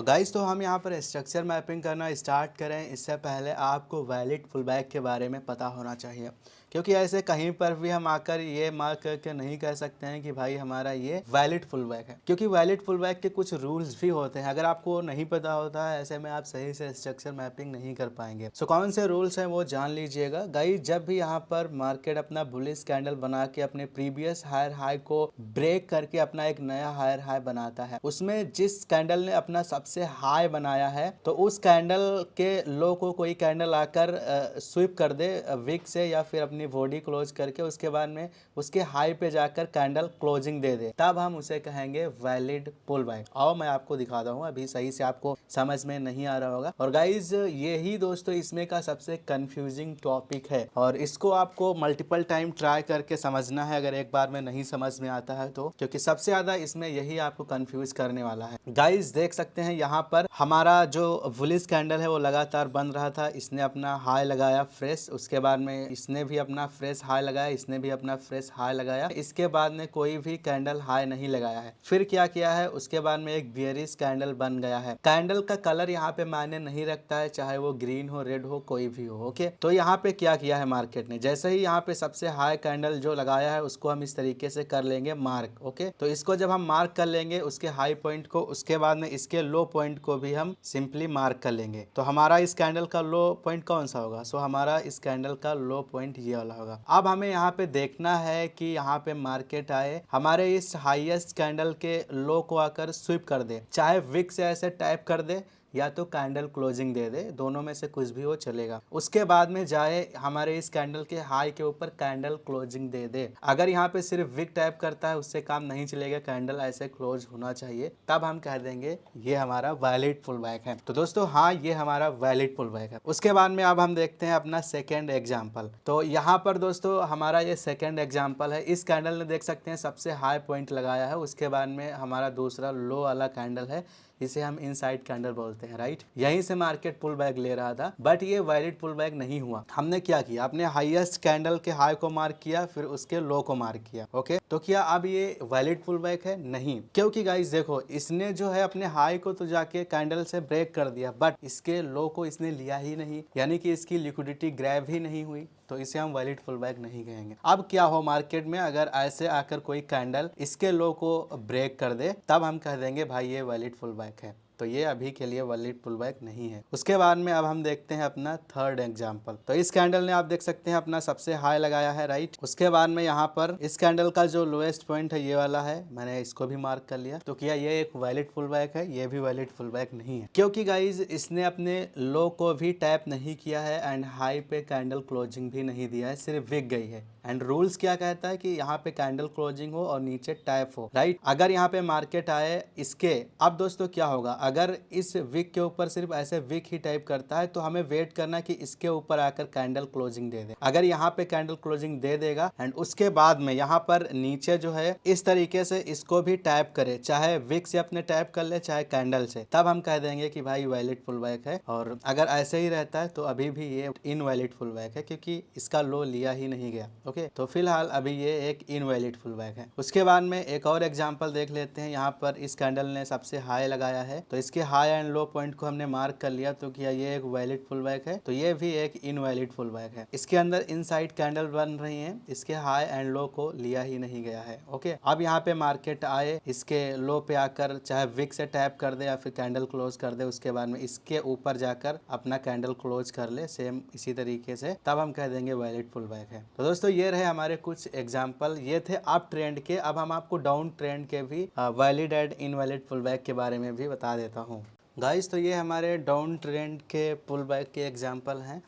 गाइस, तो हम यहाँ पर स्ट्रक्चर मैपिंग करना स्टार्ट करें इससे पहले आपको वैलिड पुलबैक के बारे में पता होना चाहिए, क्योंकि ऐसे कहीं पर भी हम आकर ये मार्क करके नहीं कह सकते हैं कि भाई हमारा ये वैलिड पुलबैक है, क्योंकि वैलिड पुलबैक के कुछ रूल्स भी होते हैं। अगर आपको नहीं पता होता है, ऐसे में आप सही से स्ट्रक्चर मैपिंग नहीं कर पाएंगे। सो कौन से रूल्स हैं वो जान लीजिएगा गाइस। जब भी यहाँ पर मार्केट अपना बुलिश कैंडल बना के अपने प्रीवियस हायर हाई को ब्रेक करके अपना एक नया हायर हाई बनाता है, उसमें जिस कैंडल ने अपना सबसे हाई बनाया है, तो उस कैंडल के लो को कोई कैंडल आकर स्वीप कर दे विक से या फिर अपनी बॉडी क्लोज करके, उसके बाद में उसके हाई पे जाकर कैंडल क्लोजिंग दे दे, तब हम उसे कहेंगे वैलिड पुल बैक। आओ मैं आपको दिखाता हूँ, अभी सही से आपको समझ में नहीं आ रहा होगा। और गाइज, यही दोस्तों इसमें का सबसे कंफ्यूजिंग टॉपिक है और इसको आपको मल्टीपल टाइम ट्राई करके समझना है अगर एक बार में नहीं समझ में आता है तो, क्योंकि सबसे ज्यादा इसमें यही आपको कंफ्यूज करने वाला है। गाइज देख सकते हैं यहाँ पर हमारा जो बुलिश कैंडल है वो लगातार बन रहा था, इसने अपना हाई लगाया फ्रेश, उसके बाद में इसने भी अपना फ्रेश हाई लगाया, इसने भी अपना फ्रेश हाई लगाया, इसके बाद में कोई भी कैंडल हाई नहीं लगाया है। फिर क्या किया है, उसके बाद में एक बियरिश कैंडल बन गया है। कैंडल का कलर यहाँ पे मायने नहीं रखता है, चाहे वो ग्रीन हो, रेड हो, कोई भी हो। ओके, तो यहाँ पे क्या किया है मार्केट ने, जैसे ही यहाँ पे सबसे हाई कैंडल जो लगाया है उसको हम इस तरीके से कर लेंगे मार्क। ओके, तो इसको जब हम मार्क कर लेंगे उसके हाई पॉइंट को, उसके बाद में इसके लो पॉइंट को भी हम सिंपली मार्क कर लेंगे। तो हमारा इस कैंडल का लो पॉइंट कौन सा होगा, सो हमारा इस कैंडल का लो पॉइंट ये वाला होगा। अब हमें यहाँ पे देखना है कि यहाँ पे मार्केट आए, हमारे इस हाईएस्ट कैंडल के लो को आकर स्वीप कर दे, चाहे विक से ऐसे टाइप कर दे या तो कैंडल क्लोजिंग दे दे, दोनों में से कुछ भी हो चलेगा। उसके बाद में जाए हमारे इस कैंडल के हाई के ऊपर कैंडल क्लोजिंग दे दे। अगर यहाँ पे सिर्फ विक टाइप करता है उससे काम नहीं चलेगा, कैंडल ऐसे क्लोज होना चाहिए, तब हम कह देंगे ये हमारा वैलिड पुलबैक है। तो दोस्तों हाँ, ये हमारा वैलिड पुलबैक है। उसके बाद में अब हम देखते हैं अपना सेकेंड एग्जाम्पल। तो यहाँ पर दोस्तों हमारा ये सेकेंड एग्जाम्पल है, इस कैंडल ने देख सकते हैं सबसे हाई पॉइंट लगाया है, उसके बाद में हमारा दूसरा लो वाला कैंडल है, इसे हम इनसाइड कैंडल बोलते हैं, राइट। यहीं से मार्केट पुल बैक ले रहा था, बट ये वैलिड पुल बैक नहीं हुआ। हमने क्या किया, अपने हाईएस्ट कैंडल के हाई को मार्क किया, फिर उसके लो को मार्क किया। ओके, तो क्या अब ये वैलिड पुल बैक है? नहीं, क्योंकि गाइस देखो, इसने जो है अपने हाई को तो जाके कैंडल से ब्रेक कर दिया, बट इसके लो को इसने लिया ही नहीं, यानी कि इसकी लिक्विडिटी ग्रैब ही नहीं हुई, तो इसे हम वैलिड पुल बैक नहीं कहेंगे। अब क्या हो मार्केट में, अगर ऐसे आकर कोई कैंडल इसके लो को ब्रेक कर दे, तब हम कह देंगे भाई ये वैलिड पुल बैक है। तो ये अभी के लिए वैलिड पुल बैक नहीं है। उसके बाद में अब हम देखते हैं अपना थर्ड एग्जांपल। तो इस कैंडल ने आप देख सकते हैं अपना सबसे हाई लगाया है, राइट। उसके बाद में यहाँ पर इस कैंडल का जो लोएस्ट पॉइंट है ये वाला है, मैंने इसको भी मार्क कर लिया। तो क्या ये एक वैलिड पुल बैक है? ये भी वैलिड पुल बैक नहीं है, क्योंकि गाइज इसने अपने लो को भी टैप नहीं किया है एंड हाई पे कैंडल क्लोजिंग भी नहीं दिया है, सिर्फ विक गई है। एंड रूल्स क्या कहता है कि यहाँ पे कैंडल क्लोजिंग हो और नीचे टैप हो, राइट। अगर यहाँ पे मार्केट आए इसके, अब दोस्तों क्या होगा, अगर इस विक के ऊपर सिर्फ ऐसे विक ही टाइप करता है तो हमें वेट करना कि इसके ऊपर आकर कैंडल क्लोजिंग दे दे। अगर यहाँ पे कैंडल क्लोजिंग दे देगा एंड उसके बाद में यहाँ पर नीचे जो है इस तरीके से इसको भी टैप करे, चाहे विक से अपने टैप कर ले चाहे कैंडल से, तब हम कह देंगे कि भाई वैलिड पुल बैक है। और अगर ऐसे ही रहता है तो अभी भी ये इनवैलिड पुल बैक है, क्योंकि इसका लो लिया ही नहीं गया। ओके, तो फिलहाल अभी ये एक इनवैलिड पुल बैक है। उसके बाद में एक और एग्जांपल देख लेते हैं। यहाँ पर इस कैंडल ने सबसे हाई लगाया है, तो इसके हाई एंड लो पॉइंट को हमने मार्क कर लिया, तो क्या ये एक वैलिड पुल बैक है? तो ये भी एक इनवैलिड पुल बैक है। इसके अंदर इनसाइड कैंडल बन रही है, इसके हाई एंड लो को लिया ही नहीं गया है। ओके, अब यहाँ पे मार्केट आए, इसके लो पे आकर चाहे विक से टैप कर दे या फिर कैंडल क्लोज कर दे, उसके बाद में इसके ऊपर जाकर अपना कैंडल क्लोज कर ले सेम इसी तरीके से, तब हम कह देंगे वैलिड पुल बैक है। तो दोस्तों ये रहे हमारे कुछ एग्जाम्पल, ये थे अप ट्रेंड के। अब हम आपको डाउन ट्रेंड के भी valid and invalid pull back के बारे में भी बता देता हूँ। गाइस, तो ये हमारे डाउन ट्रेंड के पुल बैक के एग्जाम्पल हैं।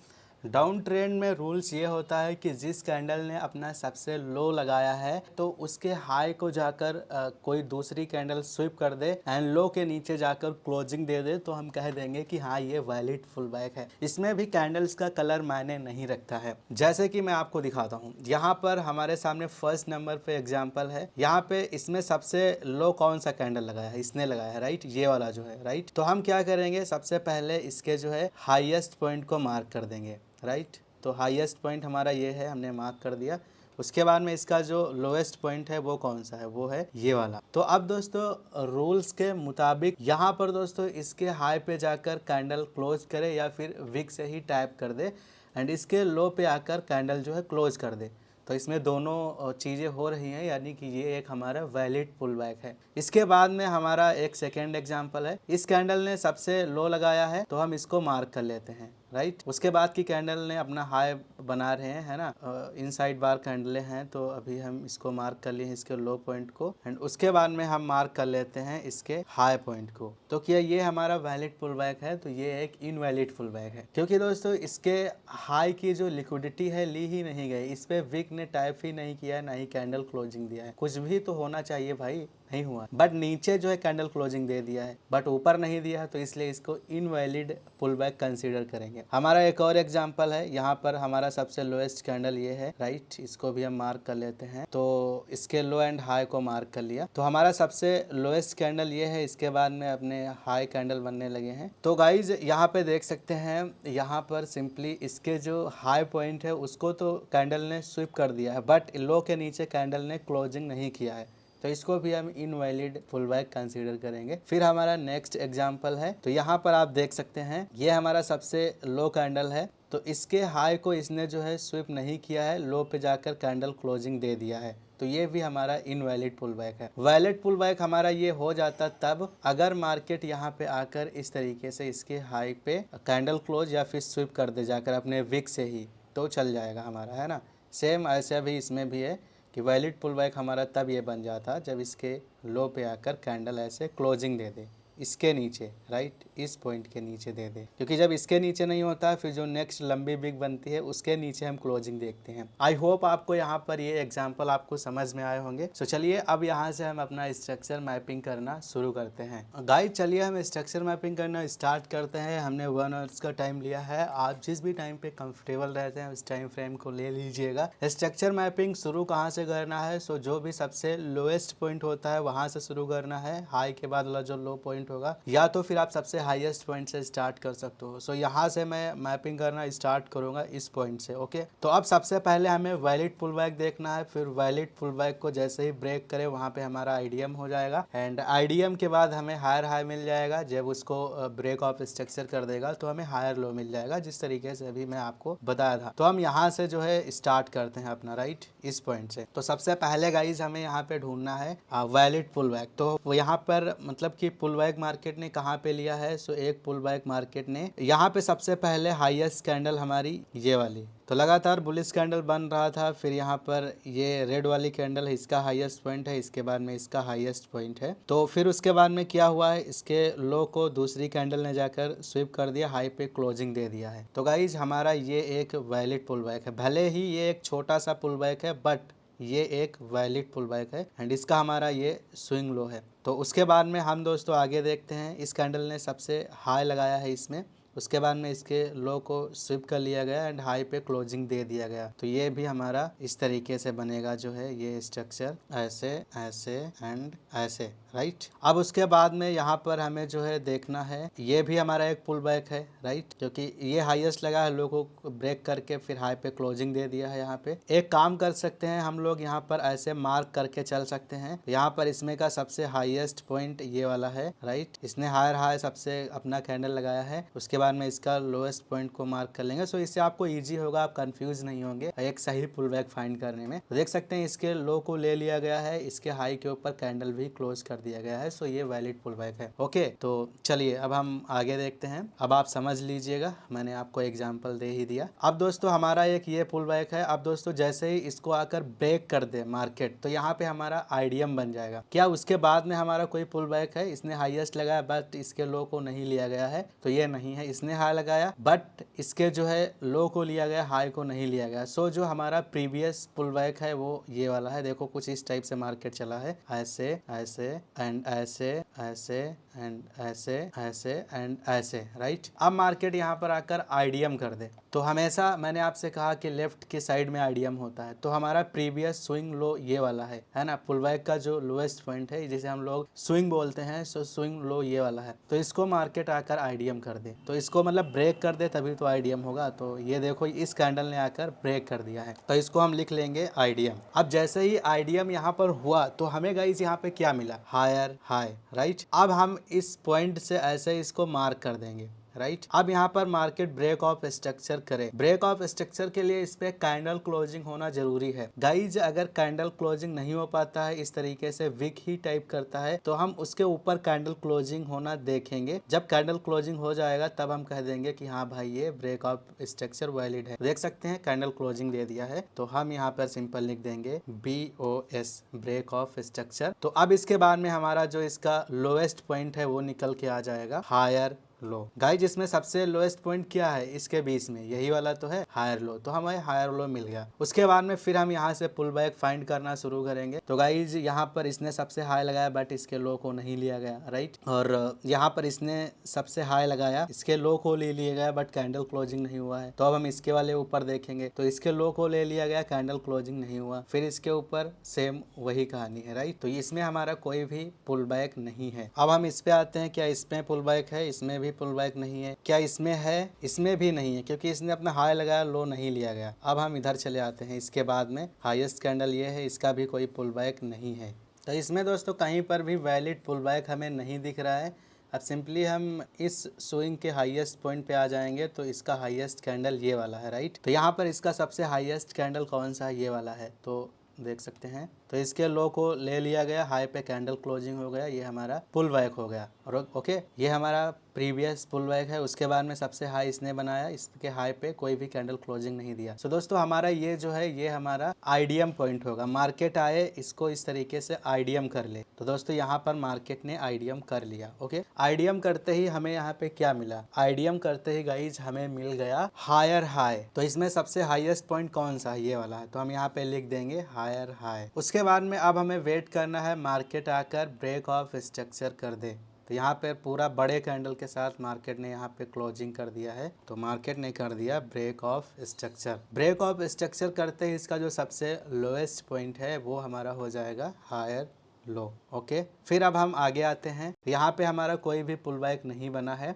डाउन ट्रेंड में रूल्स ये होता है कि जिस कैंडल ने अपना सबसे लो लगाया है तो उसके हाई को जाकर कोई दूसरी कैंडल स्विप कर दे एंड लो के नीचे जाकर क्लोजिंग दे दे तो हम कह देंगे कि हाँ ये वैलिड पुल बैक है। इसमें भी कैंडल्स का कलर मायने नहीं रखता है। जैसे कि मैं आपको दिखाता हूँ, यहाँ पर हमारे सामने फर्स्ट नंबर पे एग्जाम्पल है। यहाँ पे इसमें सबसे लो कौन सा कैंडल लगाया है, इसने लगाया है, राइट, ये वाला जो है, राइट। तो हम क्या करेंगे, सबसे पहले इसके जो है हाईएस्ट पॉइंट को मार्क कर देंगे, राइट। तो हाईएस्ट पॉइंट हमारा ये है, हमने मार्क कर दिया। उसके बाद में इसका जो लोएस्ट पॉइंट है वो कौन सा है, वो है ये वाला। तो अब दोस्तों रूल्स के मुताबिक यहाँ पर दोस्तों इसके हाई पे जाकर कैंडल क्लोज करे या फिर विक से ही टैप कर दे एंड इसके लो पे आकर कैंडल जो है क्लोज कर दे। तो इसमें दोनों चीज़ें हो रही हैं, यानी कि ये एक हमारा वैलिड पुल बैक है। इसके बाद में हमारा एक सेकेंड एग्जाम्पल है। इस कैंडल ने सबसे लो लगाया है तो हम इसको मार्क कर लेते हैं, राइट। उसके बाद की कैंडल ने अपना हाई बना रहे हैं, है ना, इनसाइड बार कैंडलें हैं तो अभी हम इसको मार्क कर लिए इसके लो पॉइंट को एंड उसके बाद में हम मार्क कर लेते हैं इसके हाई पॉइंट को। तो क्या ये हमारा वैलिड पुल बैक है? तो ये एक इनवैलिड पुल बैक है, क्योंकि दोस्तों इसके हाई की जो लिक्विडिटी है ली ही नहीं गई, इस पे विक ने टाइप ही नहीं किया है, ना ही कैंडल क्लोजिंग दिया है। कुछ भी तो होना चाहिए भाई, नहीं हुआ। बट नीचे जो है कैंडल क्लोजिंग दे दिया है बट ऊपर नहीं दिया है, तो इसलिए इसको इनवैलिड पुल बैक कंसीडर करेंगे। हमारा एक और एग्जांपल है। यहाँ पर हमारा सबसे लोएस्ट कैंडल ये है, राइट। इसको भी हम मार्क कर लेते हैं। तो इसके लो एंड हाई को मार्क कर लिया। तो हमारा सबसे लोएस्ट कैंडल ये है, इसके बाद में अपने हाई कैंडल बनने लगे हैं। तो गाइज यहाँ पे देख सकते हैं, यहाँ पर सिंपली इसके जो हाई पॉइंट है उसको तो कैंडल ने स्विप कर दिया है बट लो के नीचे कैंडल ने क्लोजिंग नहीं किया है, तो इसको भी हम इनवैलिड पुल बैक कंसीडर करेंगे। फिर हमारा नेक्स्ट एग्जांपल है। तो यहाँ पर आप देख सकते हैं ये हमारा सबसे लो कैंडल है, तो इसके हाई को इसने जो है स्विप नहीं किया है, लो पे जाकर कैंडल क्लोजिंग दे दिया है, तो ये भी हमारा इनवैलिड पुल बैक है। वैलिड पुल बैक हमारा ये हो जाता तब अगर मार्केट यहाँ पे आकर इस तरीके से इसके हाई पे कैंडल क्लोज या फिर स्विप कर दे जाकर अपने विक से ही, तो चल जाएगा हमारा, है ना। सेम ऐसा भी इसमें भी है कि वैलिड पुल बैक हमारा तब ये बन जाता जब इसके लो पे आकर कैंडल ऐसे क्लोजिंग दे दे इसके नीचे, राइट, इस पॉइंट के नीचे दे दे, क्योंकि जब इसके नीचे नहीं होता फिर जो नेक्स्ट लंबी बिग बनती है उसके नीचे हम क्लोजिंग देखते हैं। आई होप आपको यहाँ पर ये एग्जांपल आपको समझ में आए होंगे। तो चलिए अब यहाँ से हम अपना स्ट्रक्चर मैपिंग करना शुरू करते हैं। गाइस चलिए हम स्ट्रक्चर मैपिंग करना स्टार्ट करते हैं। हमने 1 आवर्स का टाइम लिया है। आप जिस भी टाइम पे कंफर्टेबल रहते हैं उस टाइम फ्रेम को ले लीजिएगा। स्ट्रक्चर मैपिंग शुरू कहाँ से करना है? सो जो भी सबसे लोएस्ट पॉइंट होता है वहां से शुरू करना है, हाई के बाद वाला जो लो पॉइंट होगा, या तो फिर आप सबसे हाईएस्ट पॉइंट से स्टार्ट कर सकते हो। सो यहाँ से मैं मैपिंग करना स्टार्ट करूंगा इस पॉइंट से, ओके। तो अब सबसे पहले हमें वैलिड पुल बैक देखना है। फिर वैलिड पुल बैक को जैसे ही ब्रेक करे वहां पे हमारा आईडीएम हो जाएगा एंड आईडीएम के बाद हमें हायर हाई मिल जाएगा। जब उसको ब्रेक ऑफ स्ट्रक्चर कर देगा तो हमें हायर लो मिल जाएगा, जिस तरीके से अभी मैं आपको बताया था। तो हम यहाँ से जो है स्टार्ट करते हैं अपना, राइट, इस पॉइंट से। तो सबसे पहले गाइज हमें यहाँ पे ढूंढना है वैलिड पुल बैक। तो यहाँ पर मतलब कि पुल बैक मार्केट ने कहाँ पे लिया है? सो एक पुल बैक मार्केट ने यहाँ पे सबसे पहले हाईएस्ट कैंडल हमारी ये वाली, तो लगातार बुलिश कैंडल बन रहा था। फिर यहाँ पर ये रेड वाली कैंडल है, इसका हाईएस्ट पॉइंट है, इसके बाद में इसका हाईएस्ट पॉइंट है। तो फिर उसके बाद में क्या हुआ है, इसके लो को दूसरी कैंडल ने जाकर स्विप कर दिया, हाई पे क्लोजिंग दे दिया है। तो गाइज हमारा ये एक वैलिड पुल बैक है। भले ही ये एक छोटा सा पुल बैक है बट ये एक वैलिड पुल बैक है एंड इसका हमारा ये स्विंग लो है। तो उसके बाद में हम दोस्तों आगे देखते हैं। इस कैंडल ने सबसे हाई लगाया है इसमें, उसके बाद में इसके लो को स्विप कर लिया गया एंड हाई पे क्लोजिंग दे दिया गया। तो ये भी हमारा इस तरीके से बनेगा जो है ये स्ट्रक्चर, ऐसे ऐसे एंड ऐसे, राइट। अब उसके बाद में यहाँ पर हमें जो है देखना है, ये भी हमारा एक पुल बैक है, राइट, क्योंकि ये हाईएस्ट लगा है, लो को ब्रेक करके फिर हाई पे क्लोजिंग दे दिया है। यहाँ पे एक काम कर सकते हैं हम लोग, यहाँ पर ऐसे मार्क करके चल सकते हैं। यहाँ पर इसमें का सबसे हाईएस्ट पॉइंट ये वाला है, राइट। इसने हायर हाई सबसे अपना कैंडल लगाया है, उसके बाद में इसका लोएस्ट पॉइंट को मार्क कर लेंगे। सो इससे आपको इजी होगा, आप कंफ्यूज नहीं होंगे एक सही पुल बैक फाइंड करने में। तो देख सकते हैं इसके लो को ले लिया गया है, इसके हाई के ऊपर कैंडल भी क्लोज कर दिया गया है। सो ये वैलिड पुल बैक है, ओके। तो चलिए अब हम आगे देखते हैं। अब आप समझ लीजिएगा, मैंने आपको एग्जाम्पल दे ही दिया। अब दोस्तों हमारा एक ये पुल बैक है। अब दोस्तों जैसे ही इसको आकर ब्रेक कर दे मार्केट, तो यहाँ पे हमारा आईडीएम बन जाएगा। क्या उसके बाद में हमारा कोई पुल बैक है? इसने हाईएस्ट लगाया बट इसके लो को नहीं लिया गया है, तो ये नहीं है, इसने हाई लगाया बट इसके जो है लो को लिया गया, हाई को नहीं लिया गया। सो जो हमारा प्रीवियस पुल बैक है वो ये वाला है। देखो कुछ इस टाइप से मार्केट चला है, ऐसे ऐसे एंड ऐसे ऐसे एंड ऐसे ऐसे एंड ऐसे, राइट। अब मार्केट यहाँ पर आकर आईडीएम कर दे तो हमेशा मैंने आपसे कहा कि लेफ्ट की साइड में आईडीएम होता है। तो हमारा प्रीवियस स्विंग लो ये वाला है ना, पुल बैक का जो लोएस्ट पॉइंट है जिसे हम लोग स्विंग बोलते हैं, सो स्विंग लो ये वाला है। तो इसको मार्केट आकर आईडीएम कर दे, तो इसको मतलब ब्रेक कर दे तभी तो आईडीएम होगा। तो ये देखो इस कैंडल ने आकर ब्रेक कर दिया है, तो इसको हम लिख लेंगे आईडीएम। अब जैसे ही आईडीएम यहाँ पर हुआ तो हमें गाइस यहाँ पे क्या मिला, हायर हाई, राइट। अब हम इस पॉइंट से ऐसे इसको मार्क कर देंगे, राइट। अब यहाँ पर मार्केट ब्रेक ऑफ स्ट्रक्चर करे। ब्रेक ऑफ स्ट्रक्चर के लिए इस पे कैंडल क्लोजिंग होना जरूरी है गाइज। अगर कैंडल क्लोजिंग नहीं हो पाता है, इस तरीके से विक ही टाइप करता है, तो हम उसके ऊपर कैंडल क्लोजिंग होना देखेंगे। जब कैंडल क्लोजिंग हो जाएगा तब हम कह देंगे कि हाँ भाई ये ब्रेक ऑफ स्ट्रक्चर वैलिड है। देख सकते हैं कैंडल क्लोजिंग दे दिया है, तो हम यहाँ पर सिंपल लिख देंगे BOS ब्रेक ऑफ स्ट्रक्चर। तो अब इसके बाद में हमारा जो इसका लोएस्ट पॉइंट है वो निकल के आ जाएगा हायर लो। गाइज इसमें सबसे लोएस्ट पॉइंट क्या है, इसके बीच में यही वाला तो है हायर लो, तो हमें हायर लो मिल गया। उसके बाद में फिर हम यहाँ से पुल बैक फाइंड करना शुरू करेंगे। तो गाइज यहाँ पर इसने सबसे हाई लगाया बट इसके लो को नहीं लिया गया, राइट। और यहाँ पर इसने सबसे हाई लगाया, इसके लो को ले लिया गया बट कैंडल क्लोजिंग नहीं हुआ है। तो अब हम इसके वाले ऊपर देखेंगे, तो इसके लो को ले लिया गया, कैंडल क्लोजिंग नहीं हुआ। फिर इसके ऊपर सेम वही कहानी है, राइट। तो इसमें हमारा कोई भी पुल बैक नहीं है। अब हम इस पे आते हैं, क्या इसमें पुल बैक है, इसमें भी पुल बैक नहीं है। क्या इसमें है, इसमें भी नहीं है, क्योंकि इसने अपना हाई लगाया, लो नहीं लिया गया। अब हम इधर चले आते हैं, इसके बाद में हाईएस्ट कैंडल ये है, इसका भी कोई पुल बैक नहीं है। तो इसमें दोस्तों कहीं पर भी वैलिड पुल बैक हमें नहीं दिख रहा है। अब सिंपली हम इस स्विंग के हाईएस्ट पॉइंट पे आ जाएंगे, तो इसका हाईएस्ट कैंडल ये वाला है, राइट। तो यहाँ पर इसका सबसे हाईएस्ट कैंडल कौन सा है, ये वाला है। तो देख सकते हैं, तो इसके लो को ले लिया गया, हाई पे कैंडल क्लोजिंग हो गया, ये हमारा पुल बैक हो गया। और ओके, ये हमारा प्रीवियस पुल बैक है। उसके बाद में सबसे हाई इसने बनाया, इसके हाई पे कोई भी कैंडल क्लोजिंग नहीं दिया। सो दोस्तों हमारा ये जो है ये हमारा आईडीएम पॉइंट होगा। मार्केट आए, इसको इस तरीके से आईडीएम कर ले। तो दोस्तों यहाँ पर मार्केट ने आईडीएम कर लिया। ओके, आईडीएम करते ही हमें यहाँ पे क्या मिला, आईडीएम करते ही गाइज हमें मिल गया हायर हाई। तो इसमें सबसे हाईएस्ट पॉइंट कौन सा है, ये वाला है। तो हम यहाँ पे लिख देंगे हायर हाई। उसके बाद में अब हमें वेट करना है मार्केट आकर ब्रेक ऑफ स्ट्रक्चर कर दे। तो यहाँ पे पूरा बड़े कैंडल के साथ मार्केट ने यहाँ पे क्लोजिंग कर दिया है। तो मार्केट ने कर दिया break of structure. Break of structure करते ही इसका जो सबसे लोएस्ट पॉइंट है वो हमारा हो जाएगा हायर लो। ओके, फिर अब हम आगे आते हैं। यहाँ पे हमारा कोई भी पुल बैक नहीं बना है।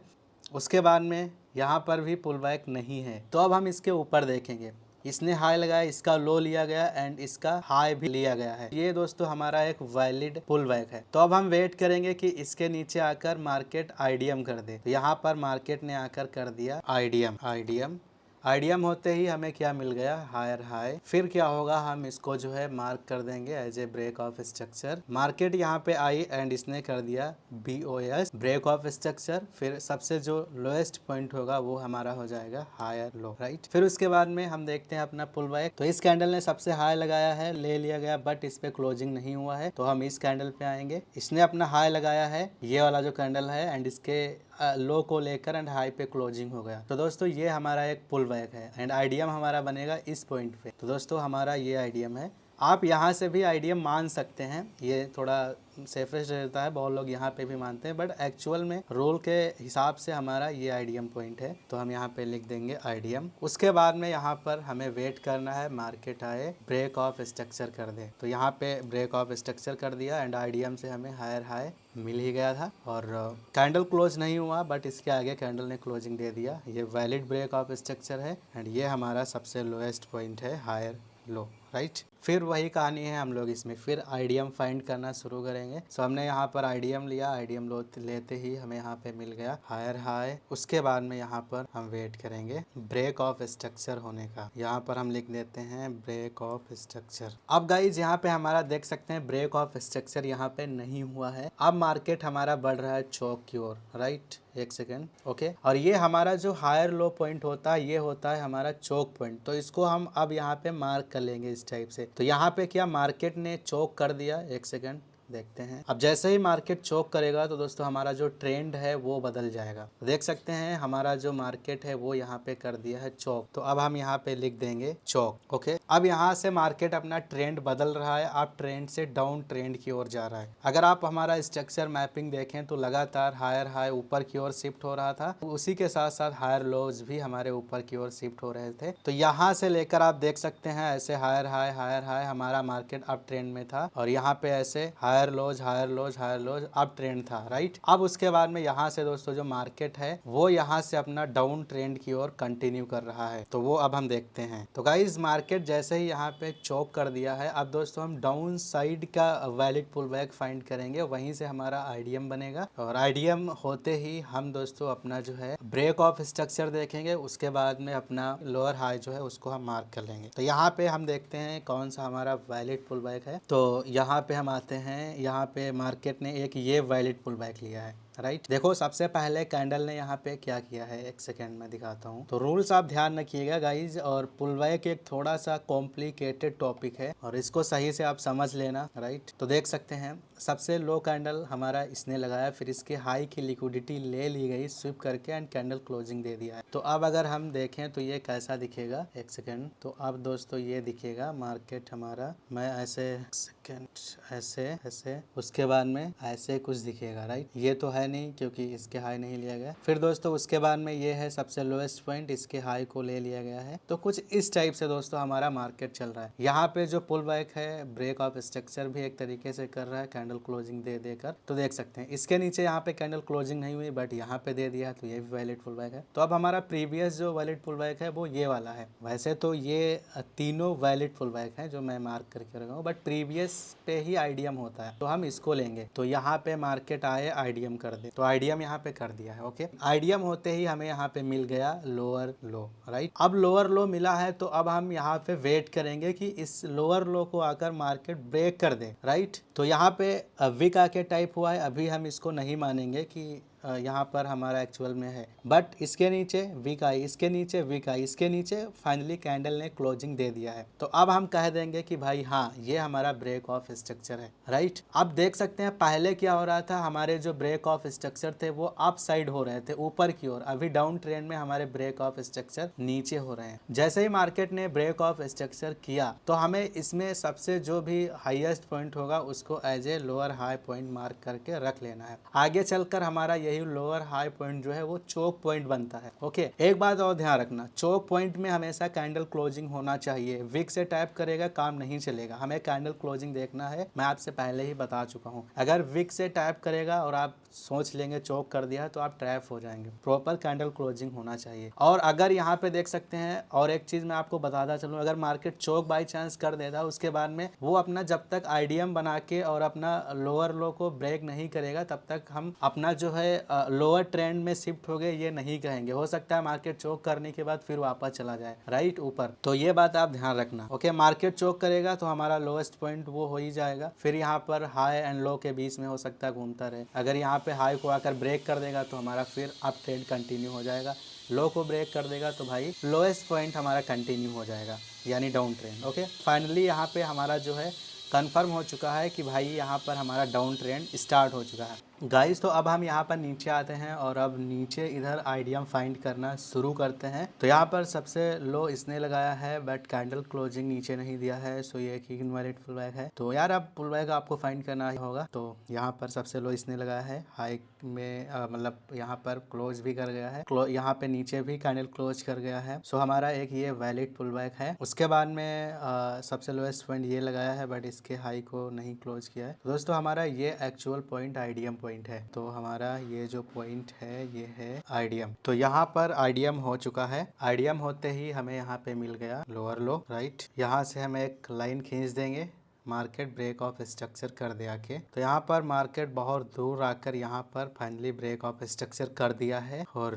उसके बाद में यहाँ पर भी पुल बैक नहीं है। तो अब हम इसके ऊपर देखेंगे, इसने हाई लगाया, इसका लो लिया गया एंड इसका हाई भी लिया गया है। ये दोस्तों हमारा एक वैलिड पुल बैक है। तो अब हम वेट करेंगे कि इसके नीचे आकर मार्केट आईडीएम कर दे। तो यहाँ पर मार्केट ने आकर कर दिया आईडीएम। आईडीएम आईडीएम होते ही हमें क्या मिल गया, हायर हाई। फिर क्या होगा, हम इसको जो है मार्क कर देंगे as a break of structure. Market यहाँ पे आई एंड इसने कर दिया BOS ब्रेक ऑफ स्ट्रक्चर। फिर सबसे जो लोएस्ट पॉइंट होगा वो हमारा हो जाएगा हायर लो, राइट। फिर उसके बाद में हम देखते हैं अपना पुल बैक। तो इस कैंडल ने सबसे हाई लगाया है, ले लिया गया बट इस पे क्लोजिंग नहीं हुआ है। तो हम इस कैंडल पे आएंगे, इसने अपना हाई लगाया है, ये वाला जो कैंडल है, एंड इसके लो को लेकर एंड हाई पे क्लोजिंग हो गया। तो दोस्तों ये हमारा एक पुल बैक है एंड आईडीएम हमारा बनेगा इस पॉइंट पे। तो दोस्तों हमारा ये आईडीएम है। आप यहाँ से भी आईडीएम मान सकते हैं, ये थोड़ा सेफेस्ट रहता है, बहुत लोग यहाँ पे भी मानते हैं, बट एक्चुअल में रोल के हिसाब से हमारा ये आईडीएम पॉइंट है। तो हम यहाँ पे लिख देंगे आईडीएम। उसके बाद में यहाँ पर हमें वेट करना है मार्केट आए, ब्रेक ऑफ स्ट्रक्चर कर दे। तो यहाँ पे ब्रेक ऑफ स्ट्रक्चर कर दिया एंड आईडीएम से हमें हायर हाई मिल ही गया था। और कैंडल क्लोज नहीं हुआ बट इसके आगे कैंडल ने क्लोजिंग दे दिया। ये वैलिड ब्रेक ऑफ स्ट्रक्चर है एंड ये हमारा सबसे लोएस्ट पॉइंट है, हायर लो, राइट। फिर वही कहानी है, हम लोग इसमें फिर आईडीएम फाइंड करना शुरू करेंगे। सो हमने यहाँ पर आईडीएम लिया, आईडीएम लेते ही हमें यहाँ पे मिल गया हायर हाई। उसके बाद में यहाँ पर हम वेट करेंगे ब्रेक ऑफ स्ट्रक्चर होने का। यहाँ पर हम लिख देते हैं ब्रेक ऑफ स्ट्रक्चर। अब गाइज यहाँ पे हमारा देख सकते हैं ब्रेक ऑफ स्ट्रक्चर यहाँ पे नहीं हुआ है। अब मार्केट हमारा बढ़ रहा है चौक की ओर, राइट। एक सेकेंड, ओके। और ये हमारा जो हायर लो पॉइंट होता है ये होता है हमारा चोक पॉइंट। तो इसको हम अब यहाँ पे मार्क कर लेंगे इस टाइप से। तो यहाँ पे क्या मार्केट ने चोक कर दिया, एक सेकेंड, देखते हैं। अब जैसे ही मार्केट चोक करेगा तो दोस्तों हमारा जो ट्रेंड है वो बदल जाएगा। देख सकते हैं हमारा जो मार्केट है वो यहाँ पे कर दिया है चोक। तो अब हम यहाँ पे लिख देंगे चोक। ओके, अब यहाँ से मार्केट अपना ट्रेंड बदल रहा है। अब ट्रेंड से डाउन ट्रेंड की ओर जा रहा है। अगर आप हमारा स्ट्रक्चर मैपिंग देखें तो लगातार हायर हाई ऊपर की ओर शिफ्ट हो रहा था, उसी के साथ साथ हायर लोज भी हमारे ऊपर की ओर शिफ्ट हो रहे थे। तो यहाँ से लेकर आप देख सकते हैं ऐसे हायर हाई हमारा मार्केट अप ट्रेंड में था, और यहाँ पे ऐसे हायर लोज अप ट्रेंड था, राइट। अब उसके बाद में यहाँ से दोस्तों जो मार्केट है वो यहाँ से अपना डाउन ट्रेंड की ओर कंटिन्यू कर रहा है। तो वो अब हम देखते हैं। तो गाइस मार्केट जैसे ही यहाँ पे चोक कर दिया है, अब दोस्तों हम डाउन साइड का वैलिड पुल बैक फाइंड करेंगे, वहीं से हमारा आईडीएम बनेगा, और आईडीएम होते ही हम दोस्तों अपना जो है ब्रेक ऑफ स्ट्रक्चर देखेंगे, उसके बाद में अपना लोअर हाई जो है उसको हम मार्क कर लेंगे। तो यहाँ पे हम देखते हैं कौन सा हमारा वैलिड पुल बैक है। तो यहाँ पे हम आते हैं, यहाँ पे मार्केट ने एक ये वैलिड पुल बैक लिया है, राइट। देखो सबसे पहले कैंडल ने यहाँ पे क्या किया है, एक सेकेंड में दिखाता हूँ। तो रूल्स आप ध्यान रखिएगा गाइज, और पुल बैक एक थोड़ा सा कॉम्प्लिकेटेड टॉपिक है और इसको सही से आप समझ लेना, राइट। तो देख सकते हैं सबसे लो कैंडल हमारा इसने लगाया, फिर इसके हाई की लिक्विडिटी ले ली गई स्विप करके एंड कैंडल क्लोजिंग दे दिया है। तो अब अगर हम देखें तो ये कैसा दिखेगा, एक सेकेंड। तो अब दोस्तों ये दिखेगा मार्केट हमारा, मैं ऐसे सेकेंड ऐसे ऐसे, उसके बाद में ऐसे कुछ दिखेगा, राइट। ये तो है नहीं क्योंकि इसके हाई नहीं लिया गया। फिर दोस्तों उसके बाद में ये है सबसे लोएस्ट पॉइंट, इसके हाई को ले लिया गया है। तो कुछ इस टाइप से दोस्तों हमारा मार्केट चल रहा है। यहाँ पे जो पुल बैक है ब्रेक ऑफ स्ट्रक्चर भी एक तरीके से कर रहा है कैंडल क्लोजिंग दे देकर। तो देख सकते हैं इसके नीचे यहाँ पे कैंडल क्लोजिंग नहीं हुई बट यहाँ पे दे दिया है, तो ये भी वैलिड पुल बैक है। तो अब हमारा प्रीवियस जो वैलिड पुल बैक है वो ये वाला है। वैसे तो ये तीनों वैलिड पुल बैक है जो मैं मार्क करके रखा हूँ, बट प्रीवियस पे ही आईडीएम होता है, तो हम इसको लेंगे। तो यहाँ पे मार्केट आए आईडीएम कर दे, तो आईडीएम यहाँ पे कर दिया है। ओके, आईडीएम होते ही हमें यहाँ पे मिल गया लोअर लो, राइट। अब लोअर लो मिला है तो अब हम यहाँ पे वेट करेंगे कि इस लोअर लो को आकर मार्केट ब्रेक कर दे, राइट। तो यहाँ पे विक आके टाइप हुआ है, अभी हम इसको नहीं मानेंगे कि यहाँ पर हमारा एक्चुअल में है, बट इसके नीचे वीक आई, इसके नीचे वीक आई, इसके नीचे फाइनली कैंडल ने क्लोजिंग दे दिया है। तो अब हम कह देंगे कि भाई हाँ ये हमारा ब्रेक ऑफ स्ट्रक्चर है, राइट। अब देख सकते हैं पहले क्या हो रहा था, हमारे जो ब्रेक ऑफ स्ट्रक्चर थे वो अप साइड हो रहे थे ऊपर की ओर, अभी डाउन ट्रेंड में हमारे ब्रेक ऑफ स्ट्रक्चर नीचे हो रहे हैं। जैसे ही मार्केट ने ब्रेक ऑफ स्ट्रक्चर किया तो हमें इसमें सबसे जो भी हाईएस्ट पॉइंट होगा उसको as a lower high point mark करके रख लेना है। आगे चलकर हमारा यही लोअर हाई पॉइंट जो है वो चोक पॉइंट बनता है। ओके, एक बात और ध्यान रखना, चोक पॉइंट में हमेशा कैंडल क्लोजिंग होना चाहिए। विक से टाइप करेगा काम नहीं चलेगा, हमें कैंडल क्लोजिंग देखना है। मैं आपसे पहले ही बता चुका हूँ, अगर विक से टाइप करेगा और आप सोच लेंगे चोक कर दिया तो आप ट्रैप हो जाएंगे। प्रॉपर कैंडल क्लोजिंग होना चाहिए। और अगर यहाँ पे देख सकते हैं, और एक चीज मैं आपको बताता चलूँ, अगर मार्केट चोक बाई चांस कर देता उसके बाद में वो अपना जब तक आईडीएम बना के और अपना लोअर लो को ब्रेक नहीं करेगा तब तक हम अपना जो है लोअर ट्रेंड में शिफ्ट हो गए ये नहीं कहेंगे। हो सकता है मार्केट चोक करने के बाद फिर वापस चला जाए, राइट, ऊपर। तो ये बात आप ध्यान रखना। ओके, मार्केट चोक करेगा तो हमारा लोएस्ट पॉइंट वो हो ही जाएगा, फिर यहाँ पर हाई एंड लो के बीच में हो सकता है घूमता रहे। अगर यहाँ पे हाई को आकर ब्रेक कर देगा तो हमारा फिर अप ट्रेंड कंटिन्यू हो जाएगा, लो को ब्रेक कर देगा तो भाई लोएस्ट पॉइंट हमारा कंटिन्यू हो जाएगा, यानी डाउन ट्रेंड। ओके, फाइनली यहाँ पे हमारा जो है कंफर्म हो चुका है कि भाई यहाँ पर हमारा डाउन ट्रेंड स्टार्ट हो चुका है गाइस। तो अब हम यहाँ पर नीचे आते हैं और अब नीचे इधर आईडीएम फाइंड करना शुरू करते हैं। तो यहाँ पर सबसे लो इसने लगाया है बट कैंडल क्लोजिंग नीचे नहीं दिया है, सो ये एक इनवैलिड पुल बैक है। तो यार अब पुल बैक आपको फाइंड करना ही होगा। तो यहाँ पर सबसे लो इसने लगाया है, हाई में मतलब यहाँ पर क्लोज भी कर गया है, यहाँ पे नीचे भी कैंडल क्लोज कर गया है। सो हमारा एक ये वैलिड पुल बैक है। उसके बाद में सबसे लोएस्ट पॉइंट ये लगाया है बट इसके हाई को नहीं क्लोज किया है। तो दोस्तों हमारा ये एक्चुअल पॉइंट आईडीएम पॉइंट है। तो हमारा ये जो पॉइंट है ये है आईडीएम। तो यहाँ पर आईडीएम हो चुका है। आईडीएम होते ही हमें यहाँ पे मिल गया लोअर लो, राइट। यहाँ से हम एक लाइन खींच देंगे, मार्केट ब्रेक ऑफ स्ट्रक्चर कर दे आके। तो यहाँ पर मार्केट बहुत दूर आकर यहाँ पर फाइनली ब्रेक ऑफ स्ट्रक्चर कर दिया है, और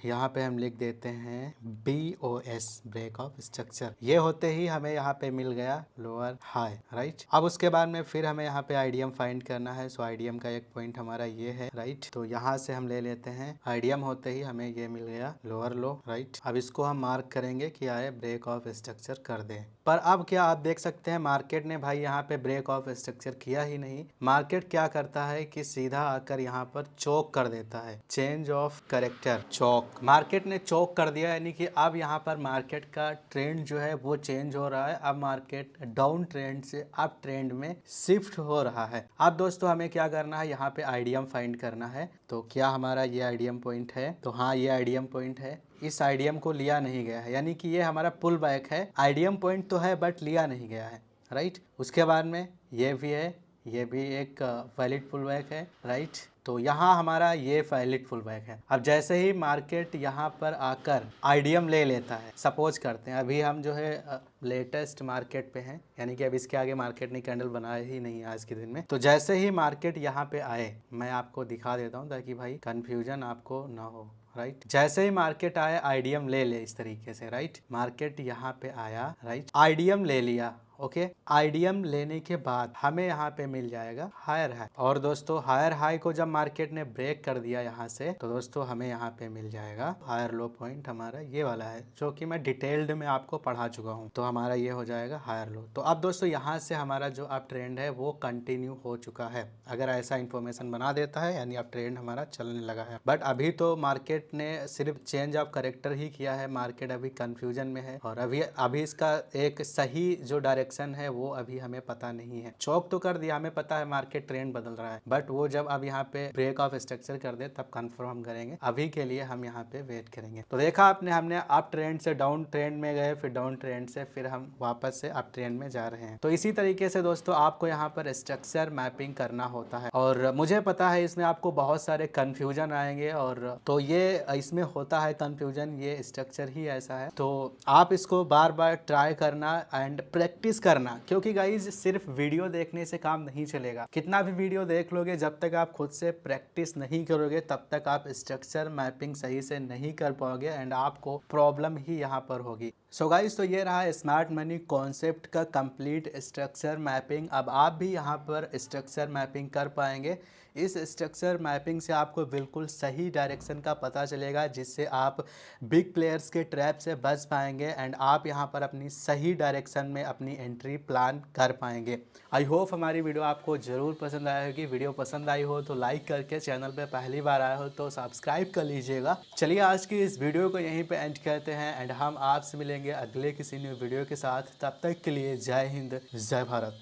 यहाँ पे हम लिख देते हैं BOS ब्रेक ऑफ स्ट्रक्चर। ये होते ही हमें यहाँ पे मिल गया लोअर हाई, राइट। अब उसके बाद में फिर हमें यहाँ पे आईडीएम फाइंड करना है। सो आईडीएम का एक पॉइंट हमारा ये है, राइट। तो यहाँ से हम ले लेते हैं, आईडीएम होते ही हमें ये मिल गया लोअर लो, राइट। अब इसको हम मार्क करेंगे कि आए ब्रेक ऑफ स्ट्रक्चर कर दे। पर अब क्या आप देख सकते हैं मार्केट ने भाई यहाँ पे ब्रेक ऑफ स्ट्रक्चर किया ही नहीं, मार्केट क्या करता है कि सीधा आकर यहाँ पर चोक कर देता है, change of character, CHoCH. Market ने चोक कर दिया, यानी कि अब यहाँ पर मार्केट का ट्रेंड जो है वो चेंज हो रहा है। अब मार्केट डाउन ट्रेंड से अप ट्रेंड में शिफ्ट हो रहा है। अब दोस्तों हमें क्या करना है, यहाँ पे आईडीएम फाइंड करना है। तो क्या हमारा ये आईडीएम पॉइंट है? तो हाँ, ये आईडीएम पॉइंट है। इस आईडीएम को लिया नहीं गया है, यानी कि ये हमारा पुल बैक है। आईडीएम पॉइंट तो है बट लिया नहीं गया है, राइट। उसके बाद में ये भी है, ये भी एक वैलिड पुल बैक है, राइट। तो यहाँ हमारा ये वैलिड पुल बैक है। अब जैसे ही मार्केट यहाँ पर आकर आईडीएम ले लेता है, सपोज करते हैं अभी हम जो है लेटेस्ट मार्केट पे हैं, यानी कि अब इसके आगे मार्केट ने कैंडल बनाया ही नहीं आज के दिन में। तो जैसे ही मार्केट यहाँ पे आए, मैं आपको दिखा देता हूँ ताकि भाई कंफ्यूजन आपको ना हो, राइट। जैसे ही मार्केट आया आईडीएम ले ले इस तरीके से, राइट। मार्केट यहाँ पे आया, राइट, आईडीएम ले लिया, ओके। आईडीएम लेने के बाद हमें यहाँ पे मिल जाएगा हायर हाई। और दोस्तों हायर हाई को जब मार्केट ने ब्रेक कर दिया यहाँ से, तो दोस्तों हमें यहाँ पे मिल जाएगा हायर लो पॉइंट, हमारा ये वाला है जो कि मैं डिटेल्ड में आपको पढ़ा चुका हूँ। तो हमारा ये हो जाएगा हायर लो। तो अब दोस्तों यहाँ से हमारा जो अप ट्रेंड है वो कंटिन्यू हो चुका है। अगर ऐसा इंफॉर्मेशन बना देता है यानी अब ट्रेंड हमारा चलने लगा है। बट अभी तो मार्केट ने सिर्फ चेंज ऑफ करेक्टर ही किया है, मार्केट अभी कंफ्यूजन में है और अभी इसका एक सही जो डायरेक्शन है वो अभी हमें पता नहीं है। चौक तो कर दिया, हमें पता है मार्केट ट्रेंड बदल रहा है, बट वो जब अब यहाँ पे ब्रेक ऑफ स्ट्रक्चर कर दे तब कंफर्म करेंगे। अभी के लिए हम यहाँ पे वेट करेंगे। तो देखा आपने, हमने अप ट्रेंड से डाउन ट्रेंड में गए, फिर डाउन ट्रेंड से फिर हम वापस से अप ट्रेंड में जा रहे हैं। तो इसी तरीके से दोस्तों आपको यहाँ पर स्ट्रक्चर मैपिंग करना होता है और मुझे पता है इसमें आपको बहुत सारे कंफ्यूजन आएंगे, और तो ये इसमें होता है कंफ्यूजन, ये स्ट्रक्चर ही ऐसा है। तो आप इसको बार बार ट्राई करना एंड प्रैक्टिस करना, क्योंकि गाइज सिर्फ वीडियो देखने से काम नहीं चलेगा। कितना भी वीडियो देख लोगे, जब तक आप खुद से प्रैक्टिस नहीं करोगे तब तक आप स्ट्रक्चर मैपिंग सही से नहीं कर पाओगे एंड आपको प्रॉब्लम ही यहाँ पर होगी। सो गाइज तो ये रहा स्मार्ट मनी कॉन्सेप्ट का कंप्लीट स्ट्रक्चर मैपिंग। अब आप भी यहाँ पर स्ट्रक्चर मैपिंग कर पाएंगे। इस स्ट्रक्चर मैपिंग से आपको बिल्कुल सही डायरेक्शन का पता चलेगा, जिससे आप बिग प्लेयर्स के ट्रैप से बच पाएंगे एंड आप यहाँ पर अपनी सही डायरेक्शन में अपनी एंट्री प्लान कर पाएंगे। आई होप हमारी वीडियो आपको ज़रूर पसंद आई होगी। वीडियो पसंद आई हो तो लाइक करके, चैनल पे पहली बार आए हो तो सब्सक्राइब कर लीजिएगा। चलिए आज की इस वीडियो को यहीं पे एंड करते हैं एंड हम आपसे मिलेंगे अगले किसी न्यू वीडियो के साथ। तब तक के लिए जय हिंद, जय भारत।